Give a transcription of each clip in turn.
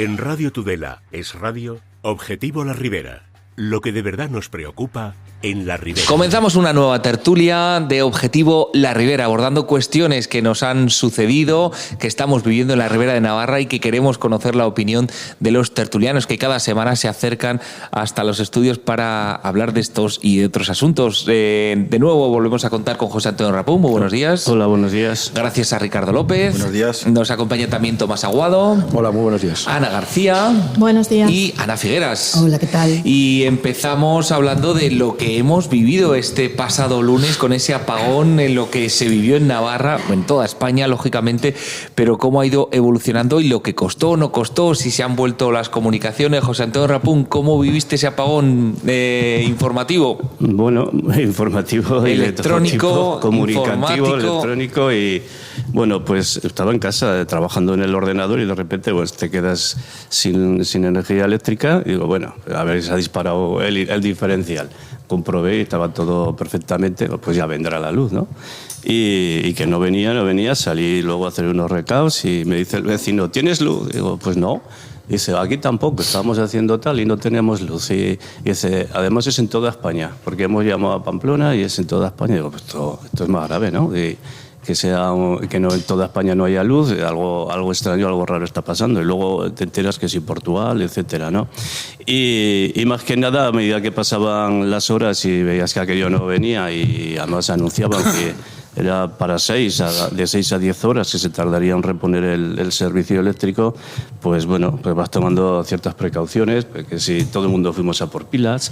En Radio Tudela es radio, Objetivo La Ribera. Lo que de verdad nos preocupa en La Ribera. Comenzamos una nueva tertulia de Objetivo La Ribera, abordando cuestiones que nos han sucedido, que estamos viviendo en la Ribera de Navarra y que queremos conocer la opinión de los tertulianos que cada semana se acercan hasta los estudios para hablar de estos y de otros asuntos. De nuevo volvemos a contar con José Antonio Rapún. Muy buenos días. Hola, buenos días. Gracias a Ricardo López. Buenos días. Nos acompaña también Tomás Aguado. Hola, muy buenos días. Ana García. Buenos días. Y Ana Figueras. Hola, ¿qué tal? Y empezamos hablando de lo que hemos vivido este pasado lunes con ese apagón, en lo que se vivió en Navarra, en toda España, lógicamente, pero cómo ha ido evolucionando y lo que costó o no costó, si se han vuelto las comunicaciones. José Antonio Rapún, ¿cómo viviste ese apagón informativo? Bueno, informativo, electrónico, comunicativo, informático. Electrónico y bueno, pues estaba en casa trabajando en el ordenador y de repente pues te quedas sin energía eléctrica y digo, bueno, a ver, se ha disparado el diferencial. Comprobé y estaba todo perfectamente, pues ya vendrá la luz, ¿no? Y que no venía, salí luego a hacer unos recados y me dice el vecino, ¿tienes luz? Digo, pues no. Dice, aquí tampoco, estábamos haciendo tal y no tenemos luz. Y dice, además es en toda España, porque hemos llamado a Pamplona y es en toda España. Digo, pues esto es más grave, ¿no? Que no en toda España no haya luz, algo extraño, algo raro está pasando. Y luego te enteras que sí, Portugal, etcétera, ¿no? Y más que nada, a medida que pasaban las horas y veías que aquello no venía y además anunciaban que era para de 6 a 10 horas que se tardaría en reponer el servicio eléctrico, pues bueno, pues vas tomando ciertas precauciones, porque si todo el mundo fuimos a por pilas.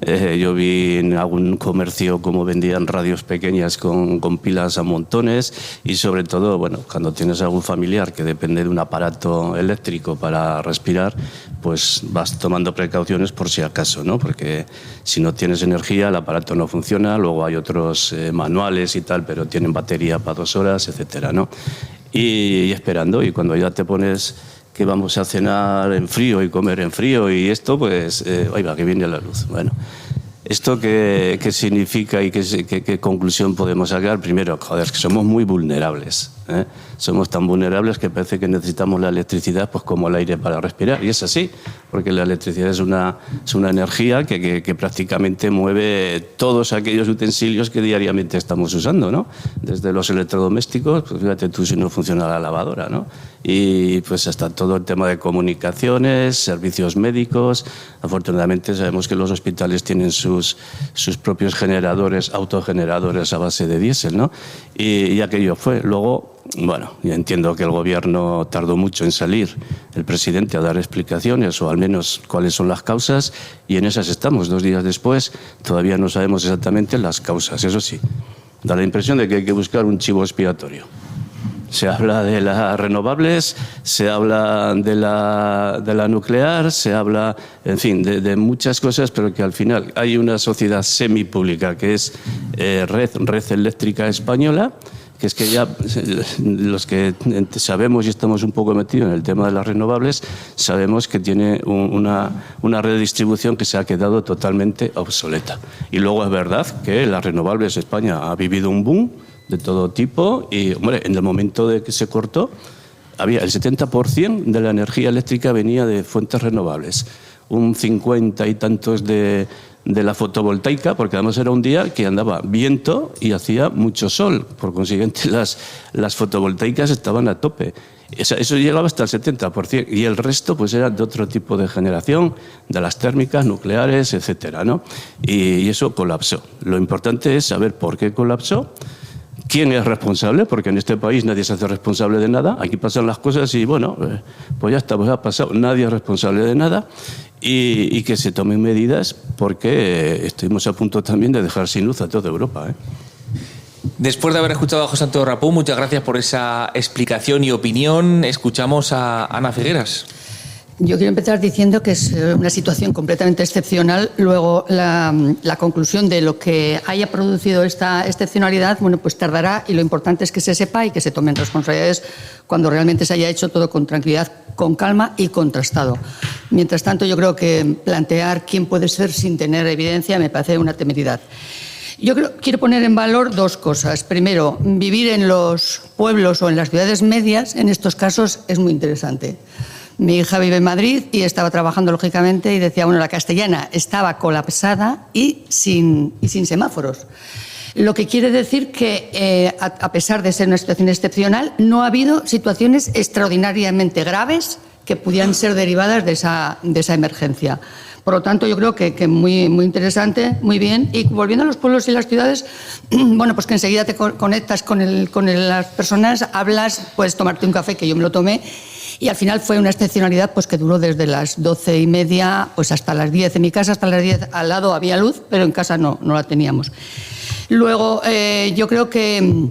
Yo vi en algún comercio cómo vendían radios pequeñas con pilas a montones y sobre todo, bueno, cuando tienes algún familiar que depende de un aparato eléctrico para respirar, pues vas tomando precauciones por si acaso, ¿no? Porque si no tienes energía, el aparato no funciona, luego hay otros manuales y tal, pero tienen batería para 2 horas, etcétera, ¿no? Y esperando, y cuando ya te pones que vamos a cenar en frío y comer en frío y esto, pues, ahí va, que viene la luz. Bueno, ¿esto qué significa y qué conclusión podemos sacar? Primero, joder, que somos muy vulnerables, ¿eh? Somos tan vulnerables que parece que necesitamos la electricidad pues como el aire para respirar. Y es así, porque la electricidad es una energía que prácticamente mueve todos aquellos utensilios que diariamente estamos usando, ¿no? Desde los electrodomésticos, pues fíjate tú si no funciona la lavadora, ¿no? Y pues hasta todo el tema de comunicaciones, servicios médicos. Afortunadamente sabemos que los hospitales tienen sus propios generadores, autogeneradores a base de diésel, ¿no? Y aquello fue. Luego, bueno, yo entiendo que el gobierno tardó mucho en salir, el presidente, a dar explicaciones o al menos cuáles son las causas, y en esas estamos. 2 días después todavía no sabemos exactamente las causas. Eso sí, da la impresión de que hay que buscar un chivo expiatorio. Se habla de las renovables, se habla de la nuclear, se habla, en fin, de muchas cosas, pero que al final hay una sociedad semipública que es Red Eléctrica Española, que es que ya los que sabemos y estamos un poco metidos en el tema de las renovables, sabemos que tiene una red de distribución que se ha quedado totalmente obsoleta. Y luego es verdad que las renovables, España ha vivido un boom de todo tipo y, hombre, en el momento de que se cortó, había el 70% de la energía eléctrica venía de fuentes renovables, un 50 y tantos de la fotovoltaica, porque además era un día que andaba viento y hacía mucho sol, por consiguiente las fotovoltaicas estaban a tope. Eso llegaba hasta el 70%, y el resto pues era de otro tipo de generación, de las térmicas, nucleares, etcétera, ¿no? Y eso colapsó. Lo importante es saber por qué colapsó, quién es responsable, porque en este país nadie se hace responsable de nada. Aquí pasan las cosas y bueno, pues ya está, pues ha pasado. Nadie es responsable de nada y que se tomen medidas, porque estuvimos a punto también de dejar sin luz a toda Europa, ¿eh? Después de haber escuchado a José Antonio Rapún, muchas gracias por esa explicación y opinión. Escuchamos a Ana Figueras. Yo quiero empezar diciendo que es una situación completamente excepcional. Luego, la conclusión de lo que haya producido esta excepcionalidad, bueno, pues tardará, y lo importante es que se sepa y que se tomen responsabilidades cuando realmente se haya hecho todo con tranquilidad, con calma y contrastado. Mientras tanto, yo creo que plantear quién puede ser sin tener evidencia me parece una temeridad. Yo quiero poner en valor 2 cosas. Primero, vivir en los pueblos o en las ciudades medias, en estos casos, es muy interesante. Mi hija vive en Madrid y estaba trabajando, lógicamente, y decía, bueno, la Castellana estaba colapsada y sin semáforos. Lo que quiere decir que, a pesar de ser una situación excepcional, no ha habido situaciones extraordinariamente graves que pudieran ser derivadas de esa emergencia. Por lo tanto, yo creo que muy, muy interesante, muy bien. Y volviendo a los pueblos y las ciudades, bueno, pues que enseguida te conectas con las personas, hablas, puedes tomarte un café, que yo me lo tomé, y al final fue una excepcionalidad pues que duró desde las 12:30 pues hasta las 10. En mi casa hasta las 10 al lado había luz, pero en casa no la teníamos. Luego, yo creo que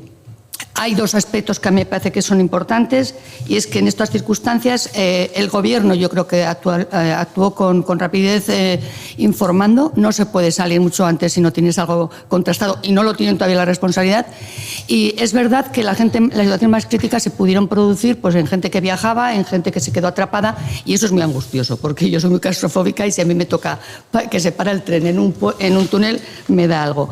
hay dos aspectos que a mí me parece que son importantes, y es que en estas circunstancias el Gobierno, yo creo que actuó con rapidez informando. No se puede salir mucho antes si no tienes algo contrastado, y no lo tienen todavía la responsabilidad. Y es verdad que las situaciones más críticas se pudieron producir pues en gente que viajaba, en gente que se quedó atrapada, y eso es muy angustioso, porque yo soy muy claustrofóbica y si a mí me toca que se para el tren en un túnel, me da algo.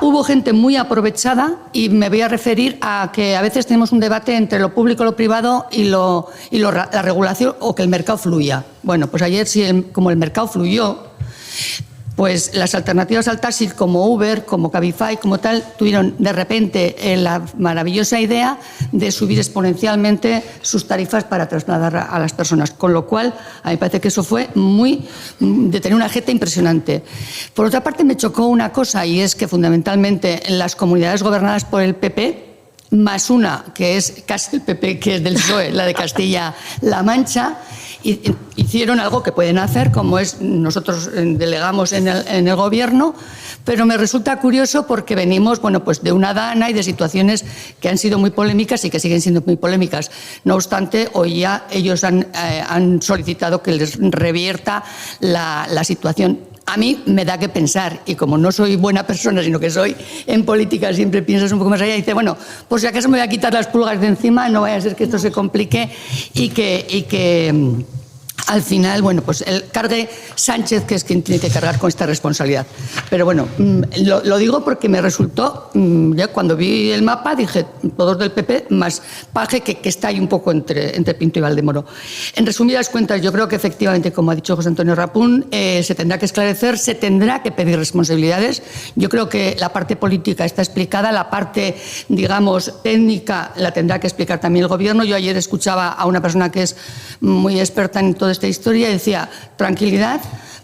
Hubo gente muy aprovechada, y me voy a referir a que a veces tenemos un debate entre lo público, lo privado y la regulación, o que el mercado fluya. Bueno, pues ayer como el mercado fluyó, pues las alternativas al taxi como Uber, como Cabify, como tal, tuvieron de repente la maravillosa idea de subir exponencialmente sus tarifas para trasladar a las personas. Con lo cual, a mí me parece que eso fue de tener una jeta impresionante. Por otra parte, me chocó una cosa, y es que fundamentalmente en las comunidades gobernadas por el PP, más una que es casi el PP, que es del PSOE, la de Castilla-La Mancha, hicieron algo que pueden hacer, como es nosotros delegamos en el Gobierno, pero me resulta curioso porque venimos, bueno, pues de una dana y de situaciones que han sido muy polémicas y que siguen siendo muy polémicas. No obstante, hoy ya ellos han solicitado que les revierta la situación. A mí me da que pensar, y como no soy buena persona, sino que soy en política, siempre piensas un poco más allá, y dice, bueno, pues si acaso me voy a quitar las pulgas de encima, no vaya a ser que esto se complique y que al final, bueno, pues cargue Sánchez, que es quien tiene que cargar con esta responsabilidad. Pero bueno, lo digo porque me resultó, ya cuando vi el mapa dije, todos del PP, más Paje, que está ahí un poco entre Pinto y Valdemoro. En resumidas cuentas, yo creo que efectivamente, como ha dicho José Antonio Rapún, se tendrá que esclarecer, se tendrá que pedir responsabilidades. Yo creo que la parte política está explicada, la parte, digamos, técnica la tendrá que explicar también el Gobierno. Yo ayer escuchaba a una persona que es muy experta en todo esta historia y decía, tranquilidad,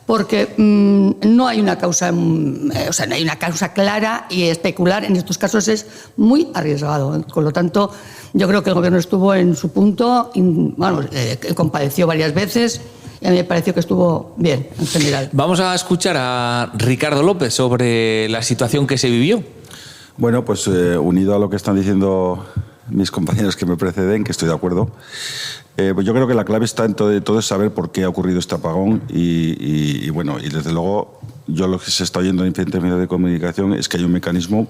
porque no hay una causa, no hay una causa clara, y especular en estos casos es muy arriesgado. Con lo tanto, yo creo que el Gobierno estuvo en su punto, compadeció varias veces, y a mí me pareció que estuvo bien en general. Vamos a escuchar a Ricardo López sobre la situación que se vivió. Bueno, pues unido a lo que están diciendo mis compañeros que me preceden, que estoy de acuerdo, pues yo creo que la clave está en todo es saber por qué ha ocurrido este apagón y bueno, y desde luego yo lo que se está oyendo en diferentes medios de comunicación es que hay un mecanismo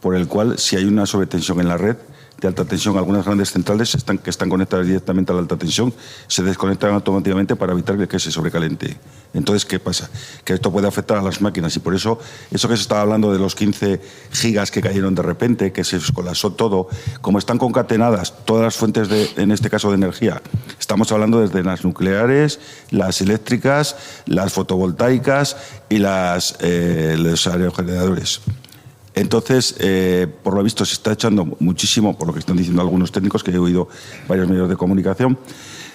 por el cual, si hay una sobretensión en la red de alta tensión, algunas grandes centrales que están conectadas directamente a la alta tensión se desconectan automáticamente para evitar que se sobrecalente. Entonces, ¿qué pasa? Que esto puede afectar a las máquinas, y por eso que se estaba hablando de los 15 gigas que cayeron de repente, que se colapsó todo, como están concatenadas todas las fuentes, en este caso de energía, estamos hablando desde las nucleares, las eléctricas, las fotovoltaicas y los aerogeneradores. Entonces, por lo visto, se está echando muchísimo, por lo que están diciendo algunos técnicos, que he oído varios medios de comunicación,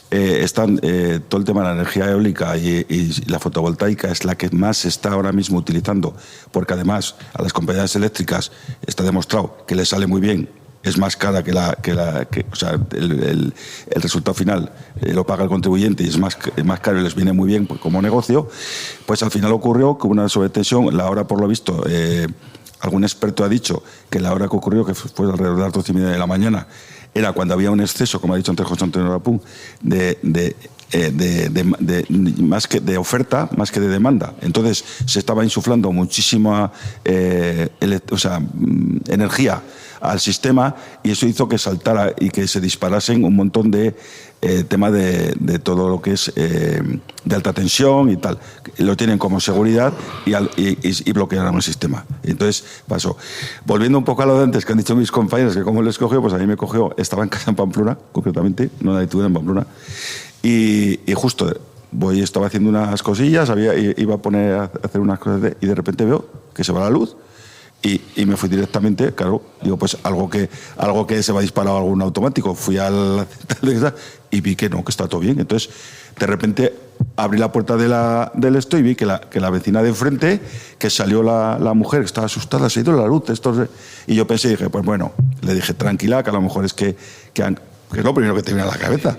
todo el tema de la energía eólica y la fotovoltaica es la que más se está ahora mismo utilizando, porque además a las compañías eléctricas está demostrado que les sale muy bien, es más cara o sea, el resultado final lo paga el contribuyente y es más caro y les viene muy bien como negocio. Pues al final ocurrió que una sobretensión, la hora por lo visto, algún experto ha dicho que la hora que ocurrió, que fue alrededor de las 12:30 de la mañana, era cuando había un exceso, como ha dicho antes José Antonio Rapún, más que de oferta, más que de demanda. Entonces se estaba insuflando muchísima energía al sistema, y eso hizo que saltara y que se disparasen un montón de tema de todo lo que es de alta tensión y tal. Lo tienen como seguridad y bloquearon el sistema. Entonces pasó. Volviendo un poco a lo de antes que han dicho mis compañeros, que cómo les cogió, pues a mí me cogió, estaba en casa en Pamplona, concretamente, no la detuve en Pamplona, Y justo estaba haciendo unas cosillas, iba a poner a hacer unas cosas y de repente veo que se va la luz y me fui directamente, claro, digo, pues algo que se me ha disparado algún automático. Fui al y vi que no, que está todo bien. Entonces, de repente abrí la puerta del esto y vi que la vecina de enfrente, que salió la mujer, que estaba asustada, se ha ido la luz. Y yo pensé y dije, pues bueno, le dije, tranquila, que a lo mejor es que es lo primero que te viene a la cabeza.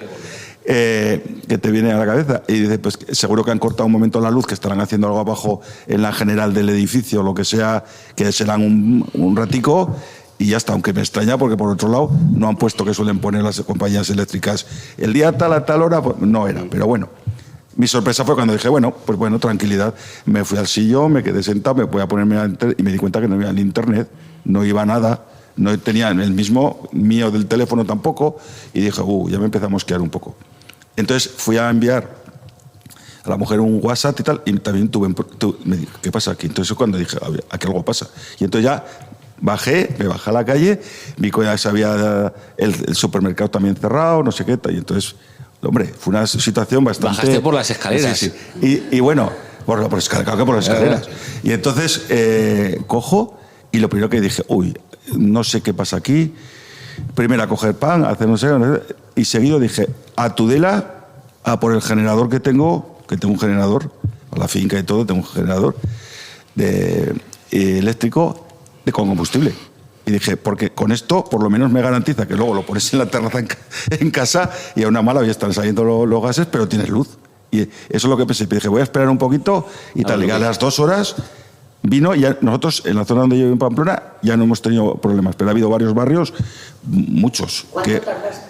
Que te viene a la cabeza. Y dice, pues seguro que han cortado un momento la luz, que estarán haciendo algo abajo en la general del edificio, lo que sea, que serán un ratico y ya está. Aunque me extraña porque por otro lado no han puesto que suelen poner las compañías eléctricas el día tal a tal hora, pues no era. Pero bueno, mi sorpresa fue cuando dije, bueno, pues bueno, tranquilidad. Me fui al sillón, me quedé sentado, me voy a ponerme y me di cuenta que no iba al internet, no iba nada. No tenía el mismo mío del teléfono tampoco y dije, ya me empezamos a mosquear un poco. Entonces fui a enviar a la mujer un WhatsApp y tal, y también me dije, ¿qué pasa aquí? Entonces cuando dije, aquí algo pasa. Y entonces ya me bajé a la calle, vi que ya se había el supermercado también cerrado, no sé qué, y entonces, hombre, fue una situación bastante... Bajaste por las escaleras. Sí. Y bueno, claro que por las escaleras. Y entonces cojo y lo primero que dije, no sé qué pasa aquí. Primero a coger pan, a hacer no sé, y seguido dije, a Tudela, a por el generador que tengo un generador, a la finca y todo, tengo un generador eléctrico con combustible. Y dije, porque con esto por lo menos me garantiza que luego lo pones en la terraza en casa y a una mala ya están saliendo los gases, pero tienes luz. Y eso es lo que pensé. Y dije, voy a esperar un poquito y tal. Y a las 2 horas... vino, ya nosotros en la zona donde yo vivo en Pamplona ya no hemos tenido problemas, pero ha habido varios barrios, muchos. ¿Cuánto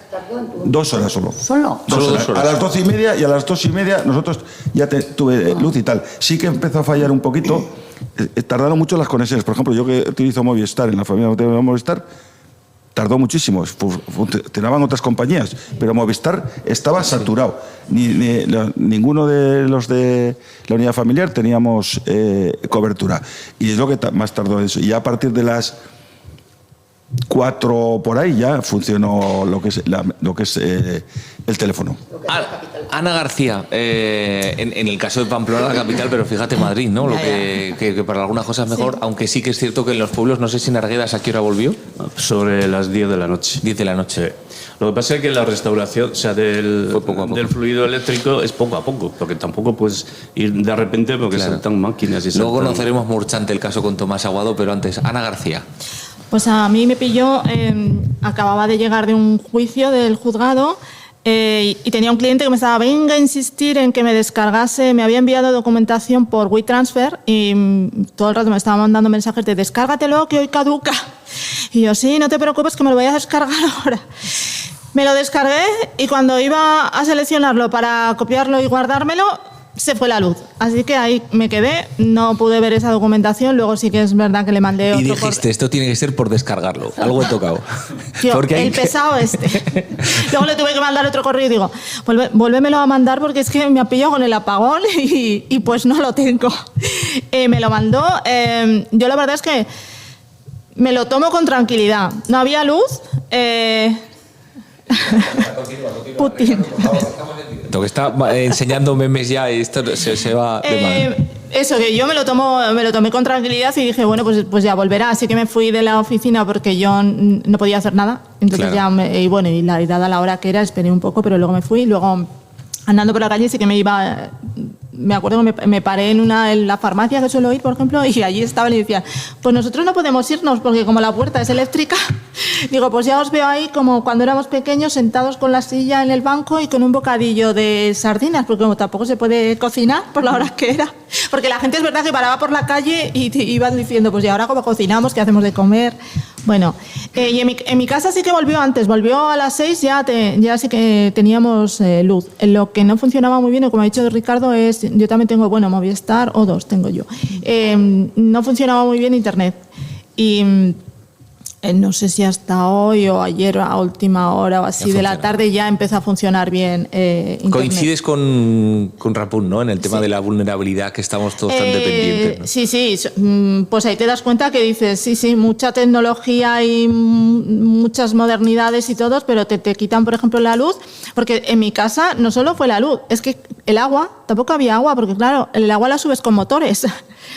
tardó en tu... 2 horas solo. ¿Solo? 2 horas. A las 12:30 y a las 2:30 nosotros ya tuve luz y tal. Sí que empezó a fallar un poquito, tardaron mucho las conexiones. Por ejemplo, yo que utilizo Movistar, en la familia de Movistar, tardó muchísimo, tenían otras compañías, pero Movistar estaba saturado. Ninguno de los de la unidad familiar teníamos cobertura. Y es lo que más tardó eso. Y ya a partir de las 4 por ahí ya funcionó lo que es el teléfono. Ana García, en el caso de Pamplona, la capital, pero fíjate Madrid, ¿no? Lo que para algunas cosas mejor, sí. Aunque sí que es cierto que en los pueblos, no sé si en Arguedas a qué hora volvió. Sobre las 10 de la noche. 10 de la noche. Lo que pasa es que la restauración, o sea, del fluido eléctrico es poco a poco, porque tampoco puedes ir de repente porque saltan máquinas y luego conoceremos Murchante el caso con Tomás Aguado, pero antes, Ana García. Pues a mí me pilló, acababa de llegar de un juicio del juzgado y tenía un cliente que me estaba, venga a insistir en que me descargase, me había enviado documentación por WeTransfer y todo el rato me estaba mandando mensajes de descárgatelo que hoy caduca. Y yo, sí, no te preocupes que me lo voy a descargar ahora. Me lo descargué y cuando iba a seleccionarlo para copiarlo y guardármelo, se fue la luz. Así que ahí me quedé, no pude ver esa documentación, luego sí que es verdad que le mandé otro. Y dijiste, esto tiene que ser por descargarlo, algo he tocado. Tío, porque el pesado este. Luego le tuve que mandar otro correo y digo, vuélvemelo a mandar porque es que me ha pillado con el apagón y pues no lo tengo. Me lo mandó, yo la verdad es que me lo tomo con tranquilidad. No había luz. Putin. Que está enseñando memes ya y esto se va de mal. Eso, que yo me lo tomé con tranquilidad y dije, bueno, pues ya volverá. Así que me fui de la oficina porque yo no podía hacer nada. Entonces y dada la hora que era, esperé un poco, pero luego me fui. Luego, andando por la calle, sí que me acuerdo que me paré en la farmacia que suelo ir, por ejemplo, y allí estaban y decían, pues nosotros no podemos irnos porque como la puerta es eléctrica, digo, pues ya os veo ahí como cuando éramos pequeños sentados con la silla en el banco y con un bocadillo de sardinas, porque como tampoco se puede cocinar por la hora que era, porque la gente es verdad que paraba por la calle y iban diciendo, pues y ahora cómo cocinamos, qué hacemos de comer. Bueno, y en mi casa sí que volvió antes, volvió a las 6, ya sí que teníamos luz. Lo que no funcionaba muy bien, como ha dicho Ricardo, es, yo también tengo, Movistar o 2 tengo yo. No funcionaba muy bien internet. Y no sé si hasta hoy o ayer a última hora o así de la tarde ya empezó a funcionar bien Internet. Coincides con Rapun, ¿no? En el tema de la vulnerabilidad, que estamos todos tan dependientes, ¿no? Sí, pues ahí te das cuenta que dices, sí, mucha tecnología y muchas modernidades y todo, pero te quitan, por ejemplo, la luz, porque en mi casa no solo fue la luz, es que el agua, tampoco había agua, porque claro, el agua la subes con motores,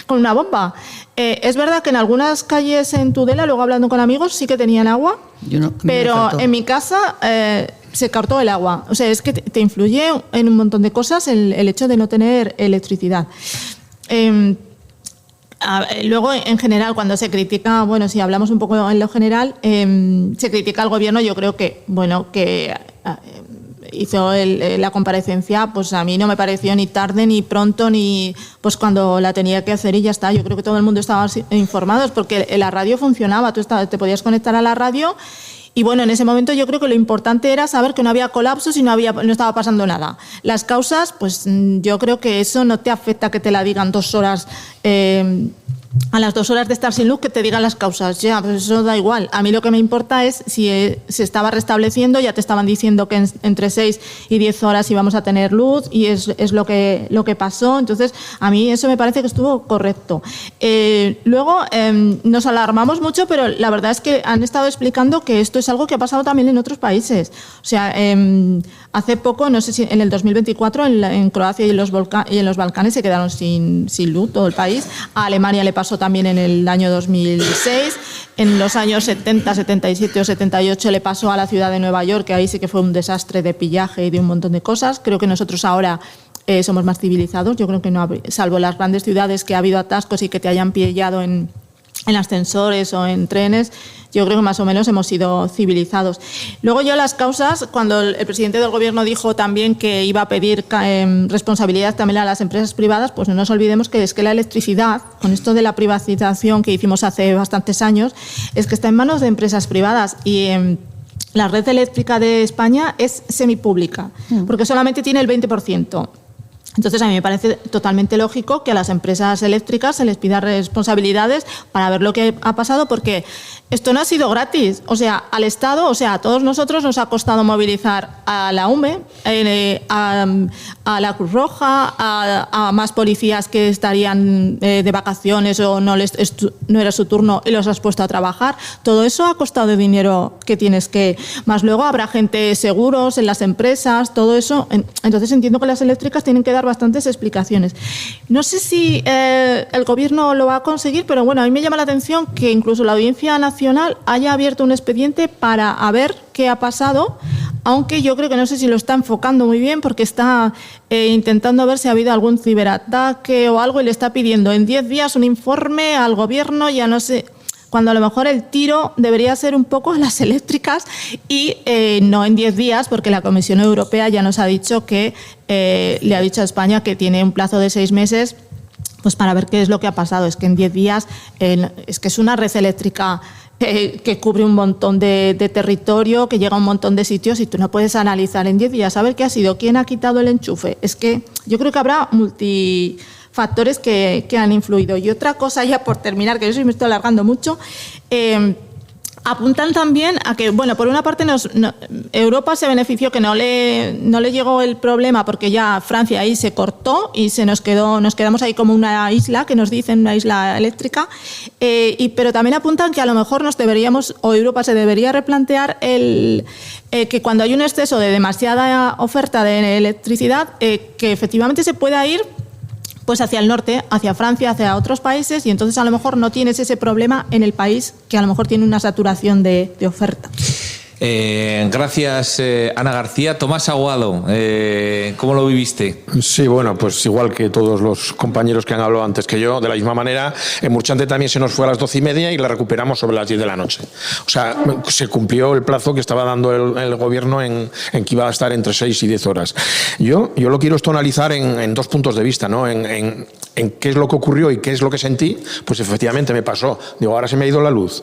con una bomba. Es verdad que en algunas calles en Tudela, luego hablando con amigos, sí que tenían agua, pero en mi casa se cortó el agua. O sea, es que te influye en un montón de cosas el hecho de no tener electricidad. Luego, en general, cuando se critica, bueno, si hablamos un poco en lo general, se critica al gobierno, yo creo que, bueno, que hizo la comparecencia, pues a mí no me pareció ni tarde, ni pronto, ni pues cuando la tenía que hacer y ya está. Yo creo que todo el mundo estaba informados porque la radio funcionaba, tú te podías conectar a la radio y bueno, en ese momento yo creo que lo importante era saber que no había colapsos y no estaba pasando nada. Las causas, pues yo creo que eso no te afecta que te la digan 2 horas... a las 2 horas de estar sin luz, que te digan las causas. Ya, pues eso da igual. A mí lo que me importa es si se estaba restableciendo, ya te estaban diciendo que entre 6 y 10 horas íbamos a tener luz y es lo que pasó. Entonces, a mí eso me parece que estuvo correcto. Luego, nos alarmamos mucho, pero la verdad es que han estado explicando que esto es algo que ha pasado también en otros países. O sea, hace poco, no sé si en el 2024, en Croacia y en los Balcanes se quedaron sin luz todo el país. A Alemania le pasó también en el año 2006. En los años 70, 77 o 78 le pasó a la ciudad de Nueva York, que ahí sí que fue un desastre de pillaje y de un montón de cosas. Creo que nosotros ahora somos más civilizados. Yo creo que no, salvo las grandes ciudades que ha habido atascos y que te hayan pillado en ascensores o en trenes, yo creo que más o menos hemos sido civilizados. Luego yo las causas, cuando el presidente del gobierno dijo también que iba a pedir responsabilidad también a las empresas privadas, pues no nos olvidemos que es que la electricidad, con esto de la privatización que hicimos hace bastantes años, es que está en manos de empresas privadas y la red eléctrica de España es semipública, porque solamente tiene el 20%. Entonces, a mí me parece totalmente lógico que a las empresas eléctricas se les pida responsabilidades para ver lo que ha pasado, porque esto no ha sido gratis. O sea, al Estado, o sea, a todos nosotros nos ha costado movilizar a la UME, a la Cruz Roja, a más policías que estarían de vacaciones o no era su turno y los has puesto a trabajar. Todo eso ha costado dinero que tienes que... Más luego habrá gente seguros en las empresas, todo eso. Entonces entiendo que las eléctricas tienen que dar bastantes explicaciones. No sé si el gobierno lo va a conseguir, pero bueno, a mí me llama la atención que incluso la Audiencia Nacional haya abierto un expediente para ver qué ha pasado, aunque yo creo que no sé si lo está enfocando muy bien porque está intentando ver si ha habido algún ciberataque o algo y le está pidiendo en 10 días un informe al gobierno, ya no sé... Cuando a lo mejor el tiro debería ser un poco a las eléctricas y no en 10 días, porque la Comisión Europea ya nos ha dicho que le ha dicho a España que tiene un plazo de 6 meses pues para ver qué es lo que ha pasado. Es que en 10 días es que es una red eléctrica que cubre un montón de territorio, que llega a un montón de sitios y tú no puedes analizar en 10 días, saber qué ha sido, quién ha quitado el enchufe. Es que yo creo que habrá factores que han influido. Y otra cosa, ya por terminar, que yo sí me estoy alargando mucho, apuntan también a que, bueno, por una parte Europa se benefició, que no le llegó el problema porque ya Francia ahí se cortó y nos quedamos ahí como una isla, que nos dicen una isla eléctrica, pero también apuntan que a lo mejor Europa se debería replantear que cuando hay un exceso de demasiada oferta de electricidad, que efectivamente se pueda ir pues hacia el norte, hacia Francia, hacia otros países, y entonces a lo mejor no tienes ese problema en el país que a lo mejor tiene una saturación de oferta. Gracias, Ana García. Tomás Aguado, ¿cómo lo viviste? Sí, bueno, pues igual que todos los compañeros que han hablado antes que yo, de la misma manera, en Murchante también se nos fue a las 12:30 y la recuperamos sobre las 10 de la noche. O sea, se cumplió el plazo que estaba dando el gobierno en que iba a estar entre 6 y 10 horas. Yo lo quiero esto analizar en 2 puntos de vista, ¿no? En qué es lo que ocurrió y qué es lo que sentí. Pues efectivamente me pasó. Digo, ahora se me ha ido la luz.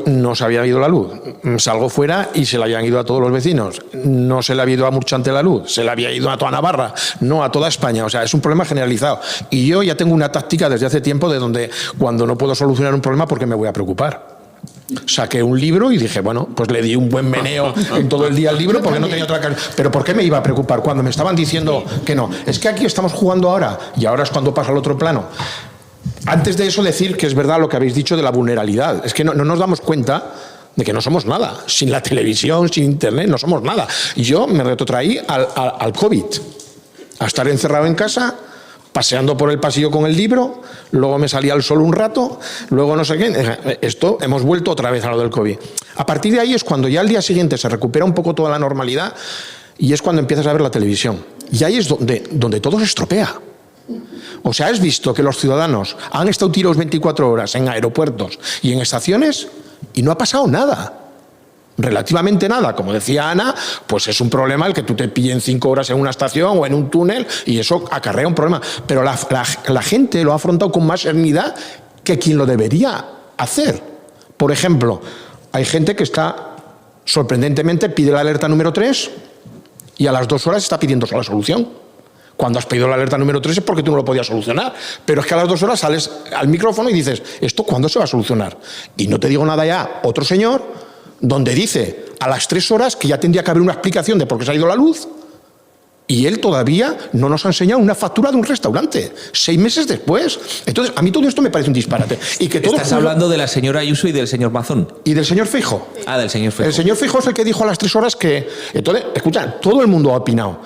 No se había ido la luz. Salgo fuera y se le habían ido a todos los vecinos. No se le había ido a Murchante la luz, se le había ido a toda Navarra, no a toda España. O sea, es un problema generalizado. Y yo ya tengo una táctica desde hace tiempo de donde cuando no puedo solucionar un problema, ¿por qué me voy a preocupar? Saqué un libro y dije, bueno, pues le di un buen meneo en todo el día al libro porque no tenía otra cosa. Pero ¿por qué me iba a preocupar cuando me estaban diciendo que no? Es que aquí estamos jugando ahora y ahora es cuando pasa al otro plano. Antes de eso decir que es verdad lo que habéis dicho de la vulnerabilidad. Es que no nos damos cuenta de que no somos nada. Sin la televisión, sin internet, no somos nada. Y yo me retrotraí al COVID, a estar encerrado en casa, paseando por el pasillo con el libro, luego me salía al sol un rato, luego no sé qué. Esto, hemos vuelto otra vez a lo del COVID. A partir de ahí es cuando ya al día siguiente se recupera un poco toda la normalidad y es cuando empiezas a ver la televisión. Y ahí es donde todo se estropea. O sea, has visto que los ciudadanos han estado tirados 24 horas en aeropuertos y en estaciones y no ha pasado nada. Relativamente nada. Como decía Ana, pues es un problema el que tú te pillen 5 horas en una estación o en un túnel y eso acarrea un problema. Pero la gente lo ha afrontado con más serenidad que quien lo debería hacer. Por ejemplo, hay gente que sorprendentemente pide la alerta número 3 y a las 2 horas está pidiendo la solución. Cuando has pedido la alerta número 3 es porque tú no lo podías solucionar. Pero es que a las 2 horas sales al micrófono y dices, ¿esto cuándo se va a solucionar? Y no te digo nada ya, otro señor donde dice a las 3 horas que ya tendría que haber una explicación de por qué se ha ido la luz y él todavía no nos ha enseñado una factura de un restaurante, 6 meses después. Entonces, a mí todo esto me parece un disparate. Y que todo Estás hablando de la señora Ayuso y del señor Mazón. Y del señor Feijóo. Ah, del señor Feijóo. El señor Feijóo es el que dijo a las 3 horas que... Entonces, escucha, todo el mundo ha opinado.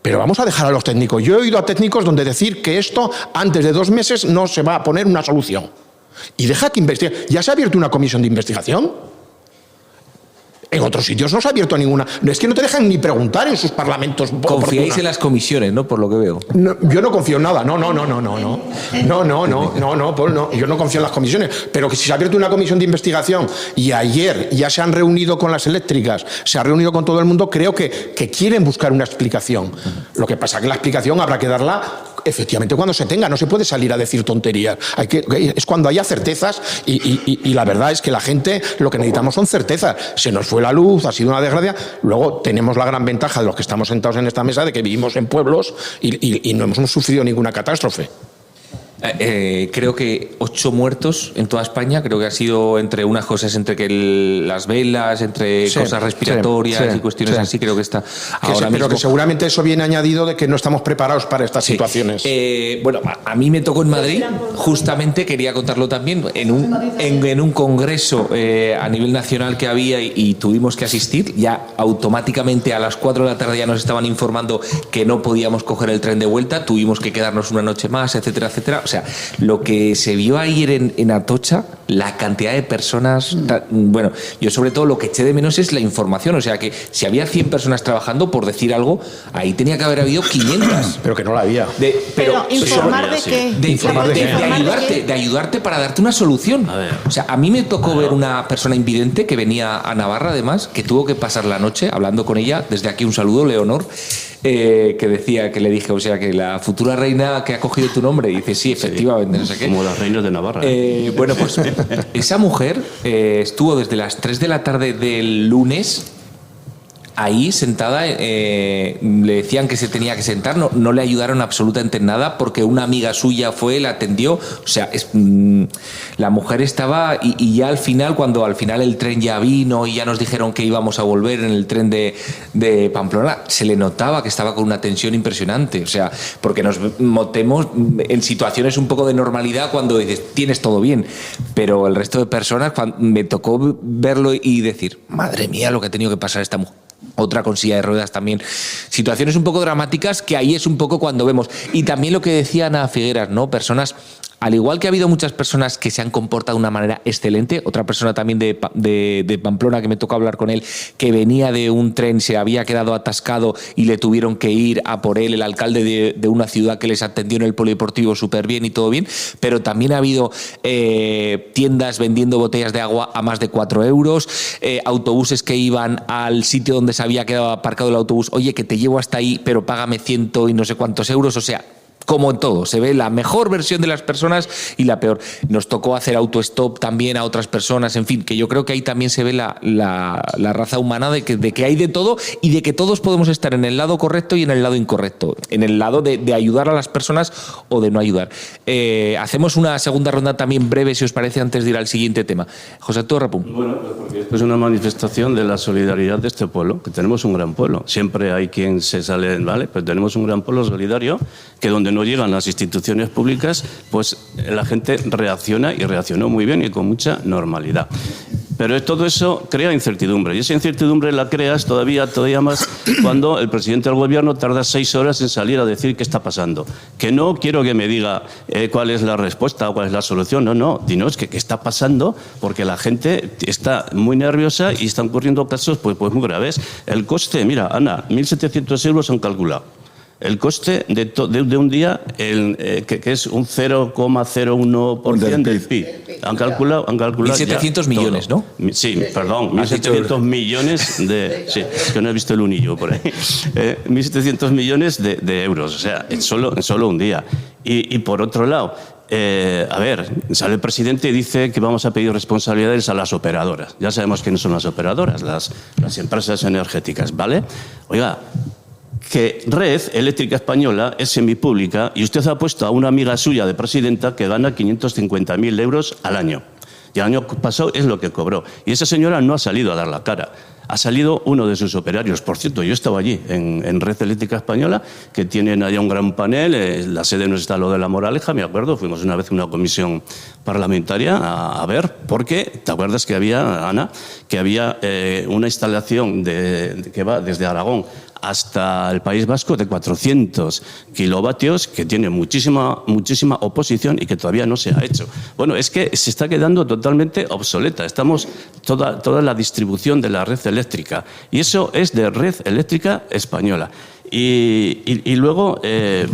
Pero vamos a dejar a los técnicos. Yo he oído a técnicos donde decir que esto, antes de 2 meses, no se va a poner una solución. Y deja que investigue. ¿Ya se ha abierto una comisión de investigación? En otros sitios no se ha abierto ninguna. Es que no te dejan ni preguntar en sus parlamentos. Confiáis en las comisiones, ¿no? Por lo que veo. No, yo no confío en nada. No, Paul, no. Yo no confío en las comisiones. Pero que si se ha abierto una comisión de investigación y ayer ya se han reunido con las eléctricas, se ha reunido con todo el mundo, creo que quieren buscar una explicación. Lo que pasa es que la explicación habrá que darla efectivamente cuando se tenga. No se puede salir a decir tonterías. Es cuando haya certezas y la verdad es que la gente lo que necesitamos son certezas. Se nos fue la luz, ha sido una desgracia. Luego tenemos la gran ventaja de los que estamos sentados en esta mesa de que vivimos en pueblos y no hemos sufrido ninguna catástrofe. Creo que 8 muertos en toda España. Creo que ha sido entre unas cosas, entre que las velas, entre cosas respiratorias y cuestiones así. Creo que está ahora mismo. Pero que seguramente eso viene añadido de que no estamos preparados para estas situaciones. Bueno, a mí me tocó en Madrid. Justamente quería contarlo también en un congreso a nivel nacional que había y tuvimos que asistir. Ya automáticamente a las 4 de la tarde ya nos estaban informando que no podíamos coger el tren de vuelta. Tuvimos que quedarnos una noche más, etcétera, etcétera. O sea, lo que se vio ayer en Atocha, la cantidad de personas... Bueno, yo sobre todo lo que eché de menos es la información. O sea, que si había 100 personas trabajando, por decir algo, ahí tenía que haber habido 500. Pero que no la había. Pero ¿informar de qué? De ayudarte para darte una solución. O sea, a mí me tocó ver una persona invidente que venía a Navarra, además, que tuvo que pasar la noche hablando con ella. Desde aquí un saludo, Leonor. Que decía, que le dije, o sea, que la futura reina que ha cogido tu nombre, y dice, sí, efectivamente, no sé qué. Como las reinas de Navarra. Bueno, pues esa mujer estuvo desde las 3 de la tarde del lunes ahí sentada, le decían que se tenía que sentar, no le ayudaron absolutamente en nada porque una amiga suya fue, la atendió, o sea, la mujer estaba y ya al final, cuando al final el tren ya vino y ya nos dijeron que íbamos a volver en el tren de Pamplona, se le notaba que estaba con una tensión impresionante, o sea, porque nos metemos en situaciones un poco de normalidad cuando dices, tienes todo bien, pero el resto de personas, me tocó verlo y decir, madre mía, lo que ha tenido que pasar esta mujer. Otra con silla de ruedas también. Situaciones un poco dramáticas que ahí es un poco cuando vemos. Y también lo que decía Ana Figueras, ¿no? Personas, al igual que ha habido muchas personas que se han comportado de una manera excelente, otra persona también de Pamplona que me tocó hablar con él, que venía de un tren, se había quedado atascado y le tuvieron que ir a por él, el alcalde de una ciudad que les atendió en el polideportivo súper bien y todo bien, pero también ha habido tiendas vendiendo botellas de agua a más de 4 euros, autobuses que iban al sitio donde se había quedado aparcado el autobús, oye, que te llevo hasta ahí, pero págame 100 y no sé cuántos euros, o sea, Como en todo, se ve la mejor versión de las personas y la peor. Nos tocó hacer autostop también a otras personas, en fin, que yo creo que ahí también se ve la raza humana de que hay de todo y de que todos podemos estar en el lado correcto y en el lado incorrecto, en el lado de ayudar a las personas o de no ayudar. Hacemos una segunda ronda también breve, si os parece, antes de ir al siguiente tema. José Arturo Rapún. Bueno, pues porque esto es una manifestación de la solidaridad de este pueblo, que tenemos un gran pueblo. Siempre hay quien se sale, ¿vale? Pero tenemos un gran pueblo solidario que donde no llegan las instituciones públicas, pues la gente reacciona y reaccionó muy bien y con mucha normalidad. Pero todo eso crea incertidumbre y esa incertidumbre la creas todavía más cuando el presidente del gobierno tarda 6 horas en salir a decir qué está pasando. Que no quiero que me diga cuál es la respuesta o cuál es la solución, no, dinos qué está pasando porque la gente está muy nerviosa y están ocurriendo casos pues muy graves. El coste, mira, Ana, 1.700 euros han calculado. El coste de un día, que es un 0,01% del PIB. Han calculado 1.700 millones, todo. ¿no? Sí, perdón, 1.700 millones de... Sí, es que no he visto el unillo por ahí. 1.700 millones de euros, o sea, en solo un día. Y por otro lado, a ver, sale el presidente y dice que vamos a pedir responsabilidades a las operadoras. Ya sabemos quiénes son las operadoras, las empresas energéticas, ¿vale? Oiga, que Red Eléctrica Española es semipública y usted ha puesto a una amiga suya de presidenta que gana 550.000 euros al año. Y el año pasado es lo que cobró. Y esa señora no ha salido a dar la cara. Ha salido uno de sus operarios. Por cierto, yo estaba allí, en Red Eléctrica Española, que tienen allá un gran panel. La sede no está lo de La Moraleja, me acuerdo. Fuimos una vez a una comisión parlamentaria a ver, porque te acuerdas que había, Ana, que había una instalación que va desde Aragón hasta el País Vasco de 400 kilovatios que tiene muchísima oposición y que todavía no se ha hecho. Bueno, es que se está quedando totalmente obsoleta. Estamos toda la distribución de la red eléctrica y eso es de Red Eléctrica Española. Y luego, ¿qué